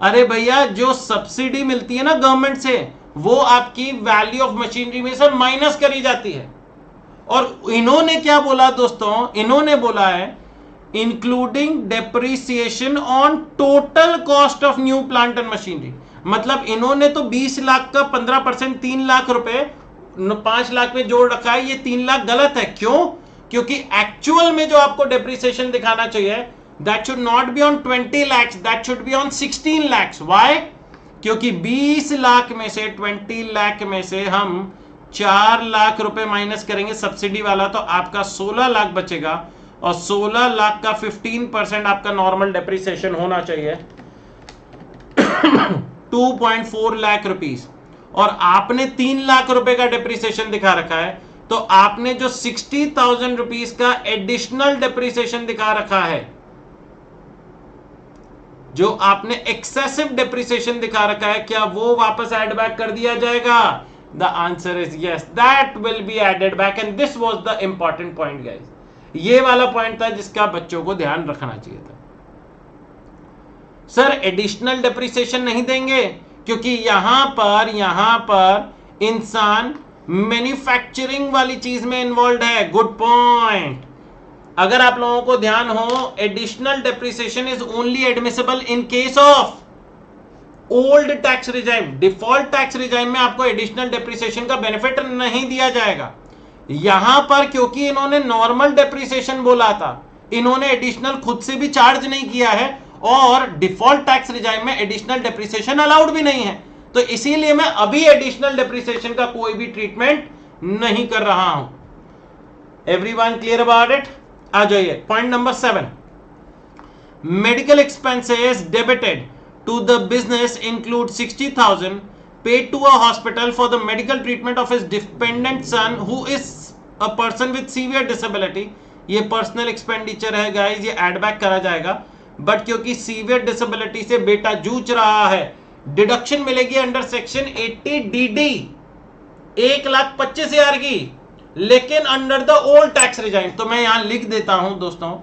अरे भैया जो सब्सिडी मिलती है ना गवर्नमेंट से, वो आपकी वैल्यू ऑफ मशीनरी में से माइनस करी जाती है। और इन्होंने क्या बोला दोस्तों? इन्होंने बोला है including depreciation on total cost of new plant and machinery. मतलब इन्होंने तो 20 लाख का 15% 3 लाख रुपए 5 लाख में जोड़ रखा है, ये 3 लाख गलत है। क्यों? क्योंकि एक्चुअल में जो आपको डेप्रिसिएशन दिखाना चाहिए that should not be on 20 lakhs, that should be on 16 lakhs। Why? क्योंकि 20 लाख में से 20 लाख में से हम 4 लाख रुपए माइनस करेंगे सब्सिडी वाला, तो आपका 16 लाख बचेगा, और 16 लाख का 15% आपका नॉर्मल डेप्रिसिएशन होना चाहिए 2.4 लाख रुपीस। और आपने 3 लाख रुपए का डेप्रिसिएशन दिखा रखा है, तो आपने जो 60,000 रुपीज का एडिशनल डेप्रिसिएशन दिखा रखा है, जो आपने एक्सेसिव डेप्रिसिएशन दिखा रखा है, क्या वो वापस ऐड बैक कर दिया जाएगा? The answer is yes, that will be added back and this was the important point guys. ये वाला पॉइंट था जिसका बच्चों को ध्यान रखना चाहिए था। सर एडिशनल डेप्रिसिएशन नहीं देंगे क्योंकि यहां पर इंसान मैन्युफैक्चरिंग वाली चीज में इन्वॉल्व है। Good point. अगर आप लोगों को ध्यान हो, additional depreciation is only admissible in case of old tax regime. Default tax regime में आपको एडिशनल डेप्रिसिएशन का बेनिफिट नहीं दिया जाएगा। यहां पर क्योंकि इन्होंने नॉर्मल डेप्रिसिएशन बोला था, इन्होंने एडिशनल खुद से भी चार्ज नहीं किया है और डिफॉल्ट टैक्स रिजाइम में एडिशनल डेप्रिसिएशन अलाउड भी नहीं है, तो इसीलिए मैं अभी एडिशनल डेप्रिसिएशन का कोई भी ट्रीटमेंट नहीं कर रहा हूं। Everyone clear about it? आ जाइए point number 7। Medical expenses debited to the business include 60,000 paid to a hospital for the medical treatment of his dependent son who is a person with severe disability। ये personal expenditure है guys, ये add back करा जाएगा, but क्योंकि severe disability से बेटा जूझ रहा है, डिडक्शन मिलेगी अंडर सेक्शन 80 DD 1,25,000 की, लेकिन under the old tax regime. तो मैं यहां लिख देता हूं दोस्तों,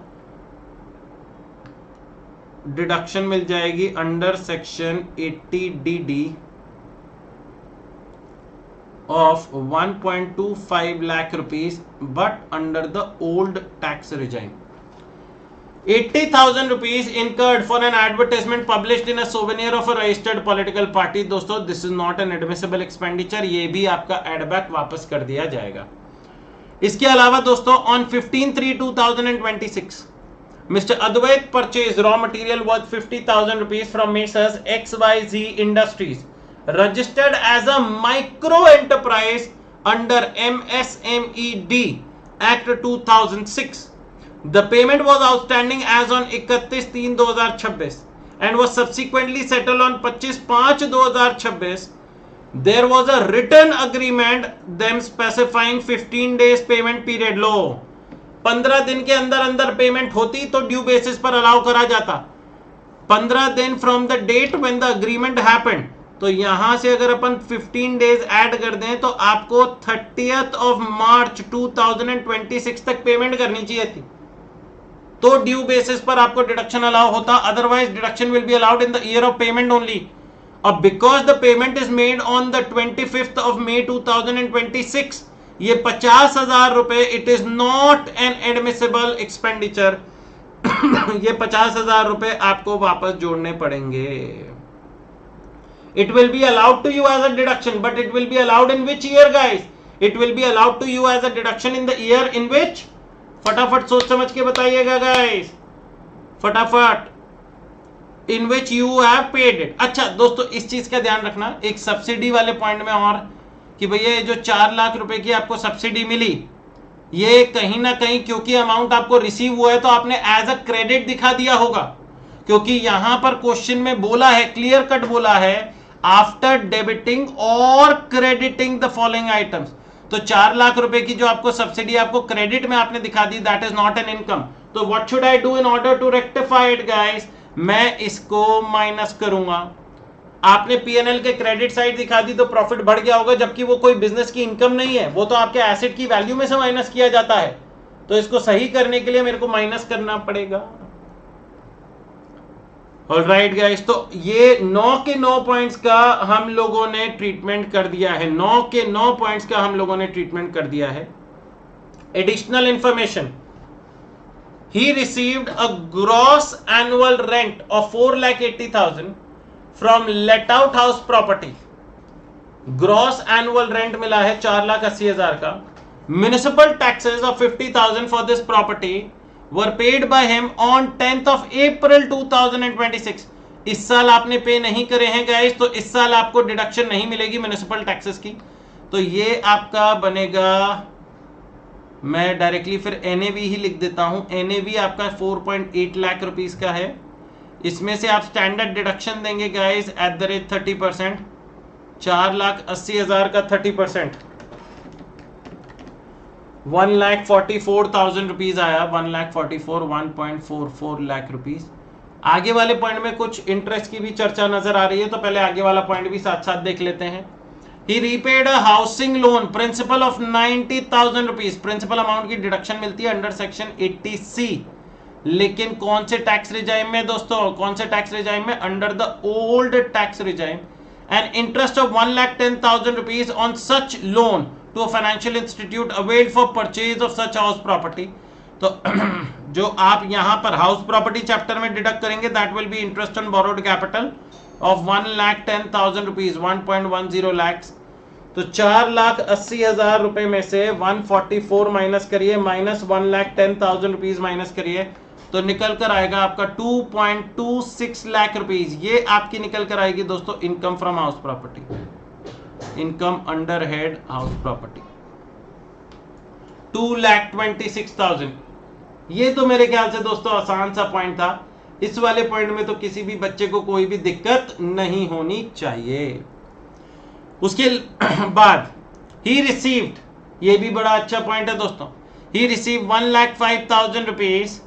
डिडक्शन मिल जाएगी under section 80 DD of 1.25 lakh rupees, but under the old tax regime. 80,000 rupees incurred for an advertisement published in a souvenir of a registered political party. दोस्तों this is not an admissible expenditure, ये भी आपका add back वापस कर दिया जाएगा। इसके अलावा दोस्तों on 15/3/2026 Mr. Advait purchased raw material worth 50,000 rupees from Messrs XYZ Industries, registered as a micro enterprise under MSMED Act 2006. The payment was outstanding as on 31/3/2026 and was subsequently settled on 25/5/2026. There was a written agreement them specifying 15 days payment period. लो 15 दिन के अंदर अंदर payment होती तो due basis पर allow करा जाता। 15 दिन from the date when the agreement happened, तो यहां से अगर अपन 15 डेज ऐड कर दें तो आपको 30th of March 2026 तक पेमेंट करनी चाहिए थी, तो ड्यू बेसिस पर आपको डिडक्शन अलाउ होता, otherwise deduction will be allowed in the year of payment only. अब because the payment is made on the 25th of May 2026, ये 50,000 रुपए it is not an admissible expenditure. ये 50,000 रुपए आपको वापस जोड़ने पड़ेंगे। It will be allowed to you as a deduction, but it will be allowed in which year guys? It will be allowed to you as a deduction in the year in which, फटाफट सोच समझ के बताइएगा guys, फटाफट, in which you have paid it. अच्छा दोस्तों इस चीज का ध्यान रखना, एक सब्सिडी वाले पॉइंट में और, कि भैया जो 4 लाख रुपए की आपको सब्सिडी मिली, ये कहीं ना कहीं क्योंकि अमाउंट आपको रिसीव हुआ है तो आपने एज अ क्रेडिट दिखा दिया होगा, क्योंकि यहां पर क्वेश्चन में बोला है, क्लियर कट बोला है, आफ्टर डेबिटिंग और क्रेडिटिंग द फॉलोइंग आइटम्स। तो 4 लाख रुपए की जो आपको सब्सिडी आपको क्रेडिट में आपने दिखा दी, that is not an income. तो what should I do in order to rectify it guys? मैं इसको माइनस करूंगा। आपने पीएनएल के क्रेडिट साइड दिखा दी तो प्रॉफिट बढ़ गया होगा, जबकि वो कोई बिजनेस की इनकम नहीं है, वो तो आपके एसेट की वैल्यू में से माइनस किया जाता है। तो इसको सही करने के लिए मेरे को माइनस करना पड़ेगा। ऑलराइट गाइस, तो ये 9 के 9 पॉइंट्स का हम लोगों ने ट्रीटमेंट कर दिया है। 9 के 9 पॉइंट्स का हम लोगों ने ट्रीटमेंट कर दिया है। Additional information, he received a gross annual rent of 4,80,000 from let out house property. Gross annual rent मिला है 4,80,000 का। Municipal taxes of 50,000 for this property were paid by him on 10th of April 2026। इस साल आपने पे नहीं करे हैं गाइस, तो इस साल आपको डिडक्शन नहीं मिलेगी म्युनिसिपल टैक्सेस की। तो ये आपका बनेगा, मैं डायरेक्टली फिर NAV ही लिख देता हूं। NAV आपका 4.8 लाख रुपीस का है। इसमें से आप स्टैंडर्ड डिडक्शन देंगे गाइस एट द रेट 30%, 4,80,000 का 30%। 1,44,000 रुपीज आया, 1,44,1.44 लाख रुपीज। आगे वाले पॉइंट में कुछ इंटरेस्ट की भी चर्चा नजर आ रही है, तो पहले आगे वाला पॉइंट भी साथ साथ देख लेते हैं। He repaid a housing loan principal of 90,000 rupees. Principal amount की डिडक्शन मिलती है अंडर सेक्शन 80C, लेकिन कौन से टैक्स रिजाइम में दोस्तों, कौन से टैक्स रिजाइम में? Under the old tax regime. And interest of 1,10,000 rupees on such loan to a financial institute availed for purchase of such house property. तो जो आप यहां पर हाउस प्रॉपर्टी चैप्टर में डिडक्ट करेंगे, that will be interest on borrowed capital of 1,10,000 rupees, 1.10 lakhs। तो 4,80,000 रुपए में से 144 माइनस करिए, माइनस 1,10,000 रुपीज माइनस करिए, तो निकल कर आएगा आपका 2.26 लाख रुपीज। ये आपकी निकल कर आएगी दोस्तों income from house property, income under head house property, 2,26,000। ये तो मेरे ख्याल से दोस्तों आसान सा पॉइंट था। इस वाले पॉइंट में तो किसी भी बच्चे को कोई भी दिक्कत नहीं होनी चाहिए। उसके बाद ही रिसीव्ड, ये भी बड़ा अच्छा पॉइंट है दोस्तों, ही रिसीव 1,05,000 रुपीज,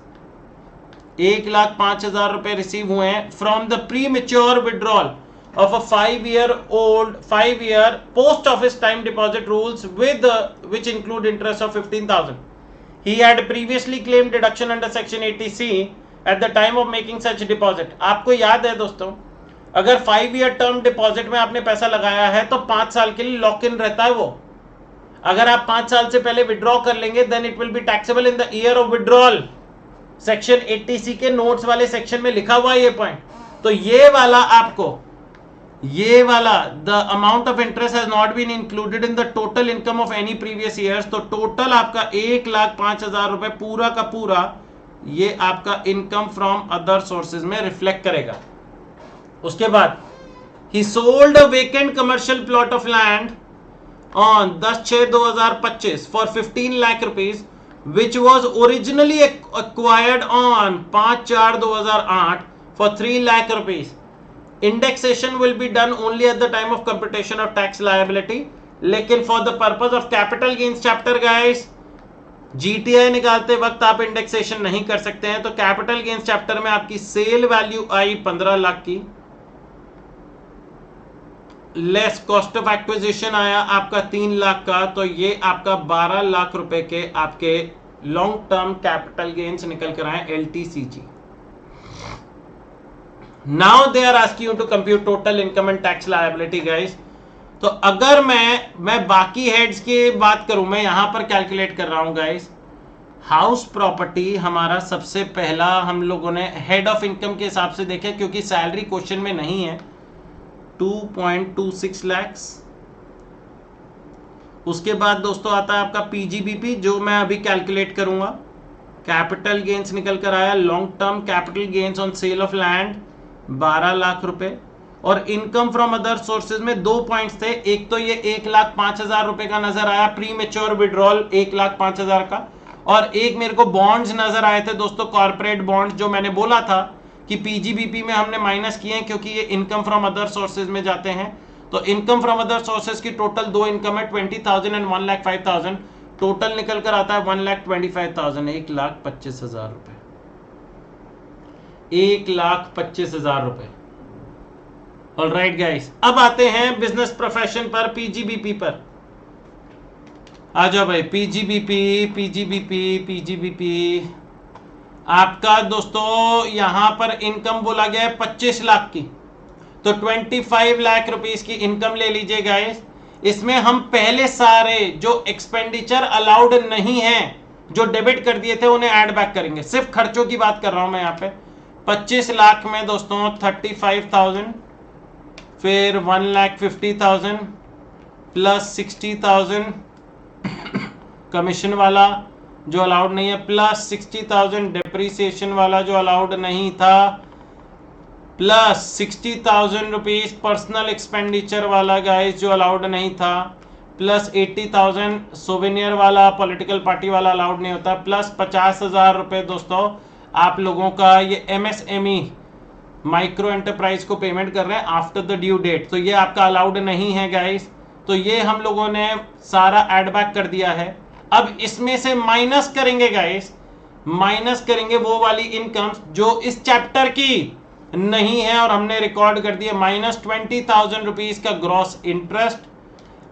1,05,000 रुपए रिसीव हुए हैं from the pre mature withdrawal of a 5 year post office time deposit rules which include interest of 15,000. He had previously claimed deduction under section 80C at the time of making such deposit. आपको याद है दोस्तों, अगर 5 year term deposit में आपने पैसा लगाया है तो 5 साल के लिए लॉक इन रहता है वो। अगर आप 5 साल से पहले विड्रॉ कर लेंगे then it will be taxable in the year of withdrawal. Section 80C के नोट्स वाले सेक्शन में लिखा हुआ है ये पॉइंट। तो ये वाला आपको, ये वाला the amount of interest has not been included in the total income of any previous years. तो टोटल आपका 1,05,000 रुपए पूरा का पूरा ये आपका इनकम फ्रॉम अदर सोर्सेज में रिफ्लेक्ट करेगा। उसके बाद ही sold a vacant commercial plot of land on 10/6/2025 for 15 lakh rupees which was originally acquired on 5/4/2008 for 3 lakh rupees. Indexation will be done only at the time of computation of tax liability, लेकिन for the purpose of capital gains chapter guys, GTI निकालते वक्त आप indexation नहीं कर सकते हैं। तो capital gains chapter में आपकी सेल वैल्यू आई 15 लाख की, लेस कॉस्ट ऑफ एक्विजिशन आया आपका 3 लाख का, तो ये आपका 12 लाख रुपए के आपके लॉन्ग टर्म कैपिटल गेन्स निकल कर आए LTCG। Now they are asking you to compute total income and tax liability guys। तो अगर मैं बाकी हेड्स की बात करूं, मैं यहां पर कैलकुलेट कर रहा हूं गाइस। हाउस प्रॉपर्टी हमारा सबसे पहला हम लोगों ने हेड ऑफ इनकम के हिसाब से देखे, क्योंकि सैलरी क्वेश्चन में नहीं है, 2.26 lakhs। उसके बाद दोस्तों आता है आपका PGBP, जो मैं अभी कैलकुलेट करूंगा। कैपिटल गेन्स निकल कर आया, long term capital gains on sale of land 12 lakh रुपए। और इनकम फ्रॉम अदर सोर्सेज में 2 पॉइंट्स थे, एक तो ये 1,05,000 रुपए का नजर आया प्री मेच्योर विड्रॉल 1,05,000 का, और एक मेरे को बॉन्ड्स नजर आए थे दोस्तों, कॉर्पोरेट बॉन्ड्स, जो मैंने बोला था कि PGBP में हमने माइनस किए हैं क्योंकि ये इनकम फ्रॉम अदर सोर्सेज में जाते हैं। तो इनकम फ्रॉम अदर सोर्सेज की टोटल 2 इनकम है, 20,000 एंड 1,05,000। टोटल निकल कर आता है 1,25,000, 1,25,000 रुपए, 1,25,000 रुपए। ऑलराइट गाइस, अब आते हैं बिजनेस प्रोफेशन पर, PGBP पर। आ जाओ भाई, PGBP आपका दोस्तों यहां पर इनकम बोला गया है 25 लाख की, तो 25 लाख रुपीस की इनकम ले लीजिए गाइस। इसमें हम पहले सारे जो एक्सपेंडिचर अलाउड नहीं है, जो डेबिट कर दिए थे, उन्हें ऐड बैक करेंगे। सिर्फ खर्चों की बात कर रहा हूं मैं यहाँ पे। 25 लाख में दोस्तों 35,000, फिर 1,50,000 प्लस 60,000 कमीशन वाला जो अलाउड नहीं है, प्लस 60,000 डिप्रिसिएशन वाला जो अलाउड नहीं था, प्लस 60,000 रुपीज पर्सनल एक्सपेंडिचर वाला गाइस जो अलाउड नहीं था, प्लस 80,000 सोवेनियर वाला पॉलिटिकल पार्टी वाला अलाउड नहीं होता, प्लस 50,000 रुपए दोस्तों आप लोगों का ये MSME माइक्रो एंटरप्राइज को पेमेंट कर रहे हैं आफ्टर द ड्यू डेट, तो ये आपका अलाउड नहीं है गाइस। तो ये हम लोगों ने सारा एड बैक कर दिया है। अब इसमें से माइनस करेंगे गाइस, माइनस करेंगे वो वाली इनकम जो इस चैप्टर की नहीं है और हमने रिकॉर्ड कर दिया। -20,000 रुपीज का ग्रॉस इंटरेस्ट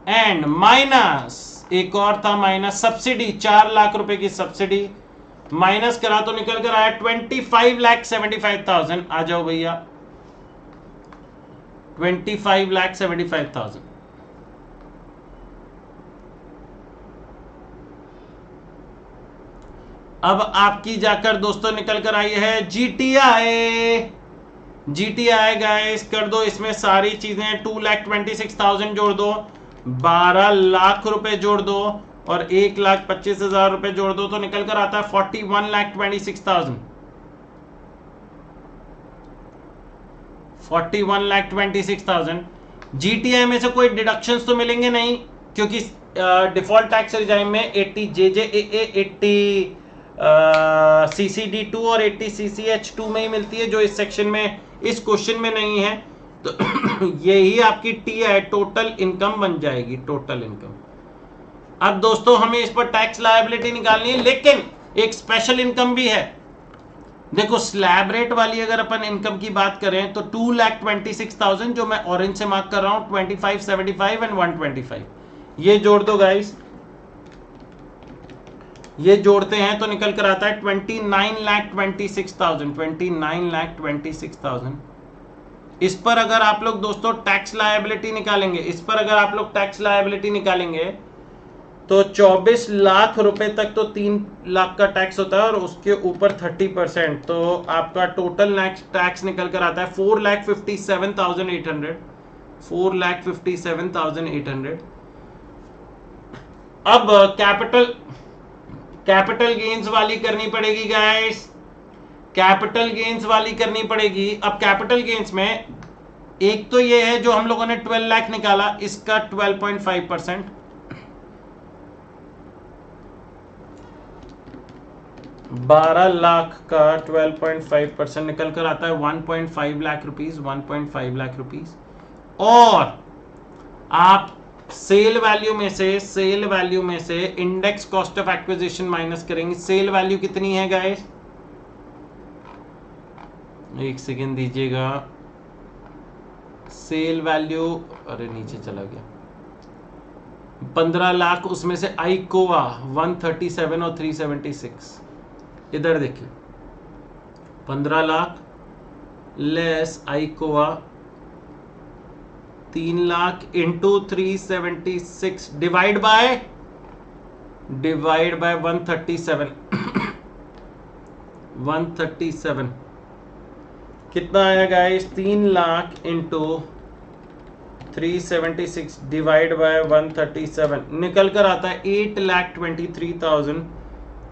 एंड माइनस एक और था माइनस सब्सिडी, 4 लाख रुपए की सब्सिडी माइनस करा तो निकल कर आया 25,75,000। आ जाओ भैया 25,75,000। अब आपकी जाकर दोस्तों निकल कर आई है जीटीआई। जीटीआई गाइस कर दो इसमें सारी चीजें, 2,26,000 जोड़ दो, 12 लाख रुपए जोड़ दो और 1,25,000 रुपए जोड़ दो तो निकल कर आता है 41,26,000। 41,26,000। जीटीआई में से कोई डिडक्शंस तो मिलेंगे नहीं क्योंकि डिफॉल्ट टैक्स रिजाइम में 80 JJAA 80 CCD2 और 80 CCH2 में ही मिलती है, जो इस सेक्शन में इस क्वेश्चन में नहीं है। तो यही आपकी टी है, टोटल इनकम बन जाएगी, टोटल इनकम। अब दोस्तों हमें इस पर टैक्स लायबिलिटी निकालनी है, लेकिन एक स्पेशल इनकम भी है। देखो स्लैब रेट वाली अगर अपन इनकम की बात करें तो 2,26,000 जो मैं ऑरेंज से मार्क कर रहा हूं, 25, 75 एंड 125 ये जोड़ दो गाइस, ये जोड़ते हैं तो निकल कर आता है 29,26,000। 29,26,000। इस पर अगर आप लोग दोस्तों टैक्स लायबिलिटी निकालेंगे, इस पर अगर आप लोग टैक्स लायबिलिटी निकालेंगे तो 24 लाख रुपए तक तो 3 लाख का टैक्स होता है और उसके ऊपर 30%, तो आपका टोटल टैक्स निकल कर आता है 4,57,800। 4,57,800। अब कैपिटल गेन्स वाली करनी पड़ेगी गाइस, कैपिटल गेन्स वाली करनी पड़ेगी। अब कैपिटल गेन्स में एक तो ये है जो हम लोगों ने 12 लाख निकाला, इसका 12.5%, 12 लाख का 12.5% निकल कर आता है 1.5 लाख रुपीज, 1.5 लाख रुपीज। और आप सेल वैल्यू में से index cost of acquisition minus करेंगे। सेल वैल्यू कितनी है गाइस, एक सेकेंड दीजिएगा, सेल वैल्यू अरे नीचे चला गया, 15 लाख, उसमें से आईकोवा 137 और 376। इधर देखिए 15 लाख लेस आईकोवा 3 लाख इंटू 376 डिवाइड बाय 137। 137 कितना आया guys, 3 lakh into 376 divide by 137 निकल कर आता है 8,23,000।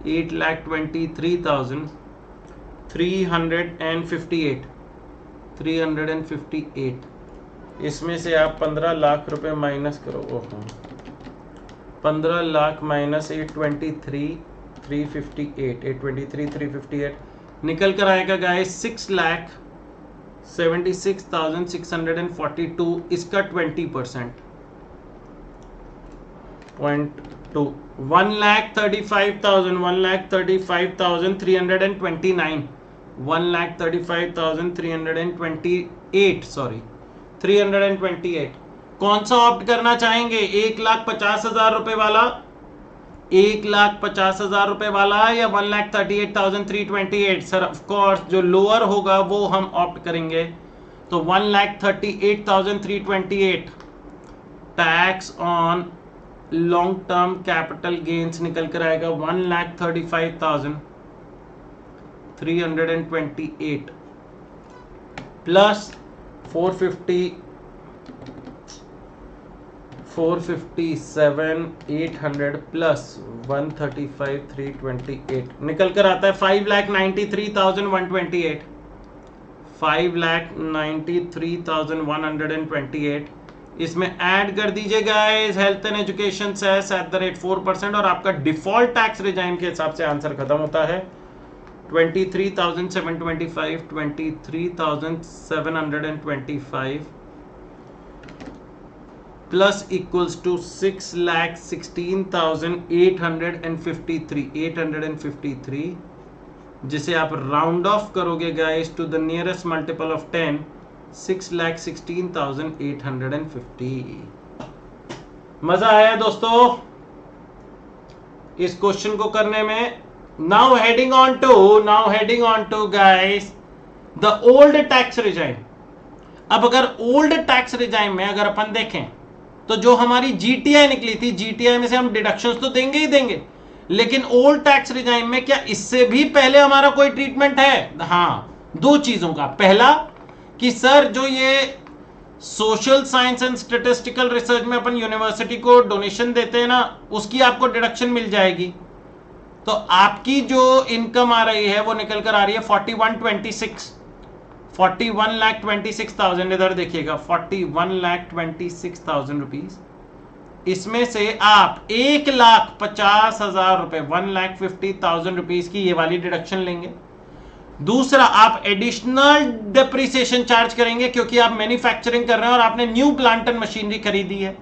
8,23,358। 358 इसमें से आप 15 लाख रुपए माइनस करो। ओहो 15 लाख माइनस 823,358 निकल कर आएगा गाइस 6,76,642। इसका 20%, 0.2 1,35,000 1,35,329 1,35,328 सॉरी 328। कौन सा ऑप्ट करना चाहेंगे, 1,50,000 रुपए वाला, 1,50,000 रुपए वाला या 1,38,328? सर ऑफ कोर्स जो लोअर होगा वो हम ऑप्ट करेंगे, तो 1,38,328 tax on long term capital gains निकल कर आएगा 1,35,328 प्लस 457,800 प्लस 135,328 निकल कर आता है 5,93,128। 5,93,128 इसमें ऐड कर दीजिए guys health and education cess @4% और आपका डिफॉल्ट टैक्स रिजाइम के हिसाब से आंसर खत्म होता है 23,725। 23,725 प्लस इक्वल्स टू 6,16,853 जिसे आप राउंड ऑफ करोगे guys to the nearest multiple of 10, 6,16,850। मजा आया दोस्तों इस क्वेश्चन को करने में। Now heading on to guys the old tax regime. अब अगर ओल्ड टैक्स रिजाइम में अगर अपन देखें तो जो हमारी जीटीआई निकली थी, जीटीआई में से हम डिडक्शंस तो देंगे ही देंगे, लेकिन ओल्ड टैक्स रिजाइम में क्या इससे भी पहले हमारा कोई ट्रीटमेंट है? हाँ, दो चीजों का। पहला कि सर जो ये social science and statistical research में अपन यूनिवर्सिटी को डोनेशन देते हैं ना, उसकी आपको डिडक्शन मिल जाएगी। तो आपकी जो इनकम आ रही है वो निकल कर आ रही है 41,26,000। इधर देखिएगा 41,26,000 रुपीज। इसमें से आप 1,50,000 रुपए 1,50,000 रुपीज की ये वाली डिडक्शन लेंगे। दूसरा, आप एडिशनल डेप्रिसिएशन चार्ज करेंगे क्योंकि आप मैन्युफैक्चरिंग कर रहे हैं और आपने न्यू प्लांट एंड मशीनरी खरीदी है।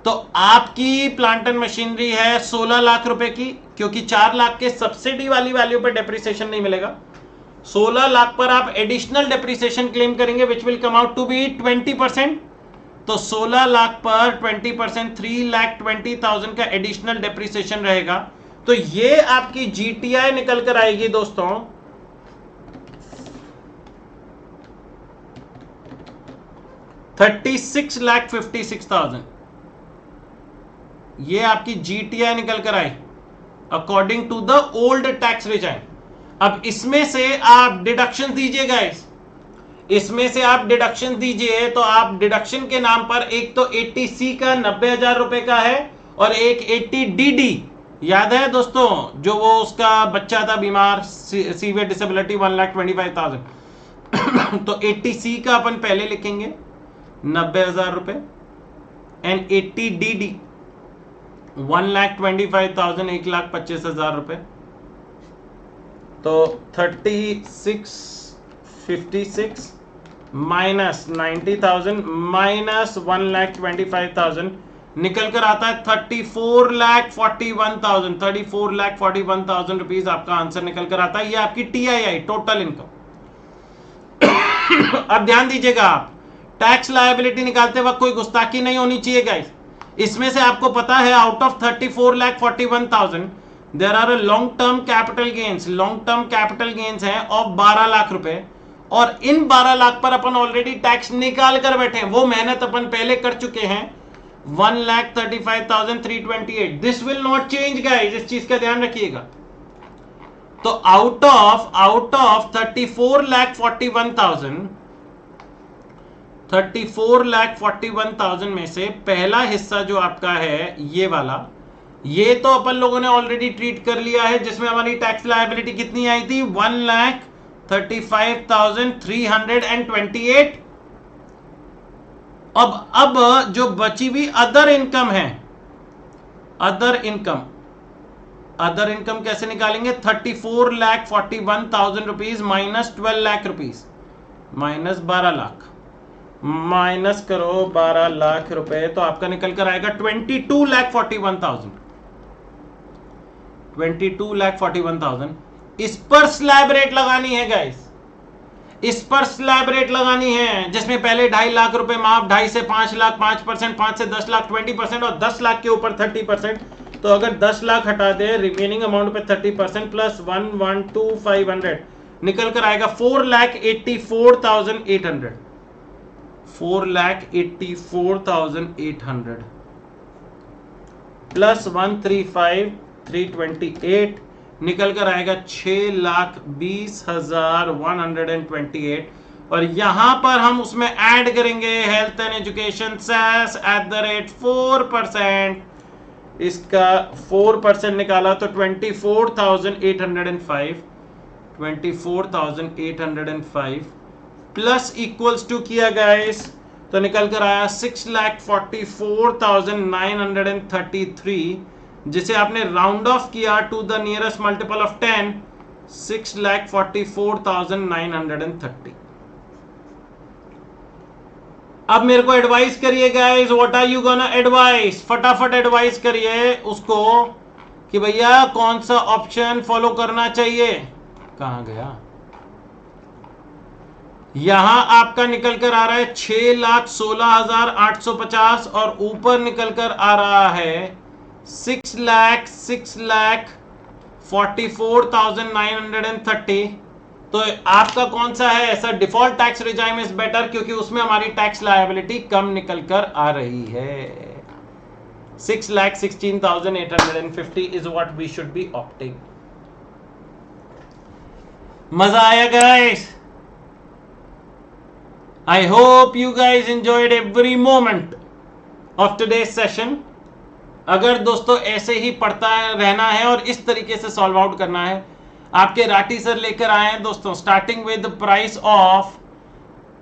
तो आपकी प्लांट एंड मशीनरी है 16 लाख रुपए की, क्योंकि 4 लाख के सब्सिडी वाली वैल्यू पर डेप्रिसिएशन नहीं मिलेगा। 16 लाख पर आप एडिशनल डेप्रिसिएशन क्लेम करेंगे which will come out to be 20%। तो 16 लाख पर 20% 3,20,000 का एडिशनल डेप्रिसिएशन रहेगा। तो ये आपकी जीटीआई निकल कर आएगी दोस्तों 36,56,000। ये आपकी जीटीआई निकल कर आई according to the old tax regime. अब इसमें से आप डिडक्शन दीजिए गाइस, इसमें से आप डिडक्शन दीजिए। तो आप डिडक्शन के नाम पर एक तो 80C का 90,000 रुपए का है और एक 80DD याद है दोस्तों, जो वो उसका बच्चा था बीमार, सीवियर डिसेबिलिटी 1,25,000। तो 80C का अपन पहले लिखेंगे 90,000 रुपए एंड 80DD 1,25,000 1,25,000 रुपए। तो 3656 माइनस 90,000 माइनस 1,25,000 निकल कर आता है 34,41,000। 34,41,000 रुपीज आपका आंसर निकल कर आता है। ये आपकी टीआईआई टोटल इनकम। अब ध्यान दीजिएगा, आप टैक्स लायबिलिटी निकालते वक्त कोई गुस्ताखी नहीं होनी चाहिए गाइस। इसमें से आपको पता है out of 34,41,000 there are long term capital gains. Long term capital gains है ऑफ 12 लाख रुपए, और इन 12 लाख पर अपन ऑलरेडी टैक्स निकाल कर बैठे हैं। वो मेहनत अपन पहले कर चुके हैं 1,35,328। This will not change guys, इस चीज का ध्यान रखिएगा। तो आउट ऑफ 34,41,000 में से पहला हिस्सा जो आपका है ये वाला, ये तो अपन लोगों ने ऑलरेडी ट्रीट कर लिया है, जिसमें हमारी टैक्स लायबिलिटी कितनी आई थी 1,35,328। अब जो बची हुई अदर इनकम है, अदर इनकम कैसे निकालेंगे? 34,41,000 rupees minus 12 lakh rupees minus 12 lakh, minus करो 12 लाख रुपए, तो आपका निकल कर आएगा 22,41,000। 22,41,000। इस पर स्लैब रेट लगानी है गाइस, इस पर स्लैब रेट लगानी है, जिसमें पहले 2.5 लाख रुपए माफ, 2.5 से 5 लाख 5%, 5 से 10 लाख 20% और 10 लाख के ऊपर 30%। तो अगर 10 लाख हटा दे रिमेनिंग अमाउंट पे 30% प्लस 1,12,500 निकल कर आएगा 4,84,800। 4,84,800 प्लस 135,328 निकल कर आएगा 6,20,128। और यहां पर हम उसमें ऐड करेंगे हेल्थ एंड एजुकेशन सेस @4%। इसका 4% निकाला तो 24,805। 24,805 प्लस इक्वल्स टू किया गाइस तो निकल कर आया 6,44,933, जिसे आपने राउंड ऑफ किया to the nearest multiple of 10, 6,44,930। अब मेरे को एडवाइस करिए guys, what are you gonna advice, फटाफट एडवाइस करिए उसको कि भैया कौन सा ऑप्शन फॉलो करना चाहिए। कहां गया, यहां आपका निकल कर आ रहा है 6,16,850 और ऊपर निकल कर आ रहा है 6,44,930। तो आपका कौन सा है sir? Default tax regime is better, क्योंकि उसमें हमारी टैक्स लायबिलिटी कम निकल कर आ रही है। 6,16,850 is what we should be opting. मजा आया guys? I hope you guys enjoyed every moment of today's session. अगर दोस्तों ऐसे ही पढ़ता रहना है और इस तरीके से सॉल्व आउट करना है, आपके राठी सर लेकर आए हैं दोस्तों starting with price of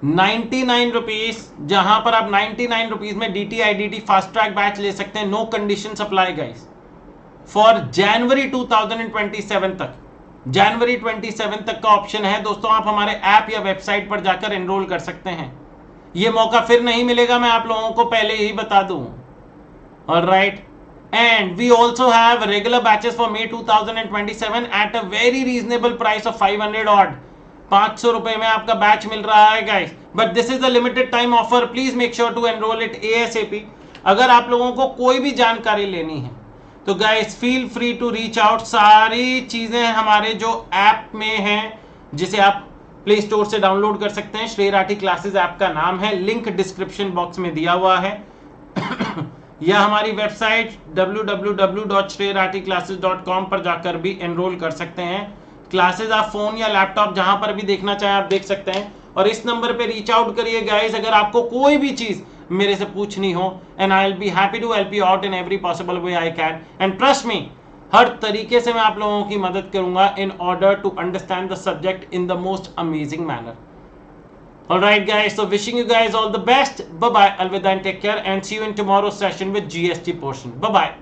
99 rupees, जहां पर आप 99 रुपीज में DTIDT फास्ट ट्रैक बैच ले सकते हैं। No condition apply guys for January 2027 तक। जनवरी 27 तक का ऑप्शन है दोस्तों, आप हमारे ऐप या वेबसाइट पर जाकर एनरोल कर सकते हैं। ये मौका फिर नहीं मिलेगा, मैं आप लोगों को पहले ही बता दूं। Alright, and we also have regular batches for May 2027 at a very reasonable price of 500 odd. 500 रुपए में आपका बैच मिल रहा है guys, but this is a limited time offer. Please make sure to enrol it ASAP। अगर आप लोगों को कोई भी जानकारी लेनी है तो guys feel free to reach out. सारी चीजें हमारे जो ऐप में हैं, जिसे आप प्ले स्टोर से डाउनलोड कर सकते हैं। श्रेय राठी क्लासेस ऐप का नाम है, लिंक डिस्क्रिप्शन बॉक्स में दिया हुआ है या हमारी वेबसाइट www.shreyrathiclasses.com पर जाकर भी एनरोल कर सकते हैं। क्लासेस आप फोन या लैपटॉप जहां पर भी देखना चाहें आप देख सकते हैं। और इस नंबर पे रीच आउट करिए गाइस अगर आपको कोई भी चीज मेरे से पूछनी हो, and I will be happy to help you out in every possible way I can. And trust me, हर तरीके से मैं आप लोगों की मदद करूंगा in order to understand the subject in the most amazing manner. Alright guys, so wishing you guys all the best. Bye bye, alvida and take care, and see you in tomorrow's session with GST portion. Bye bye.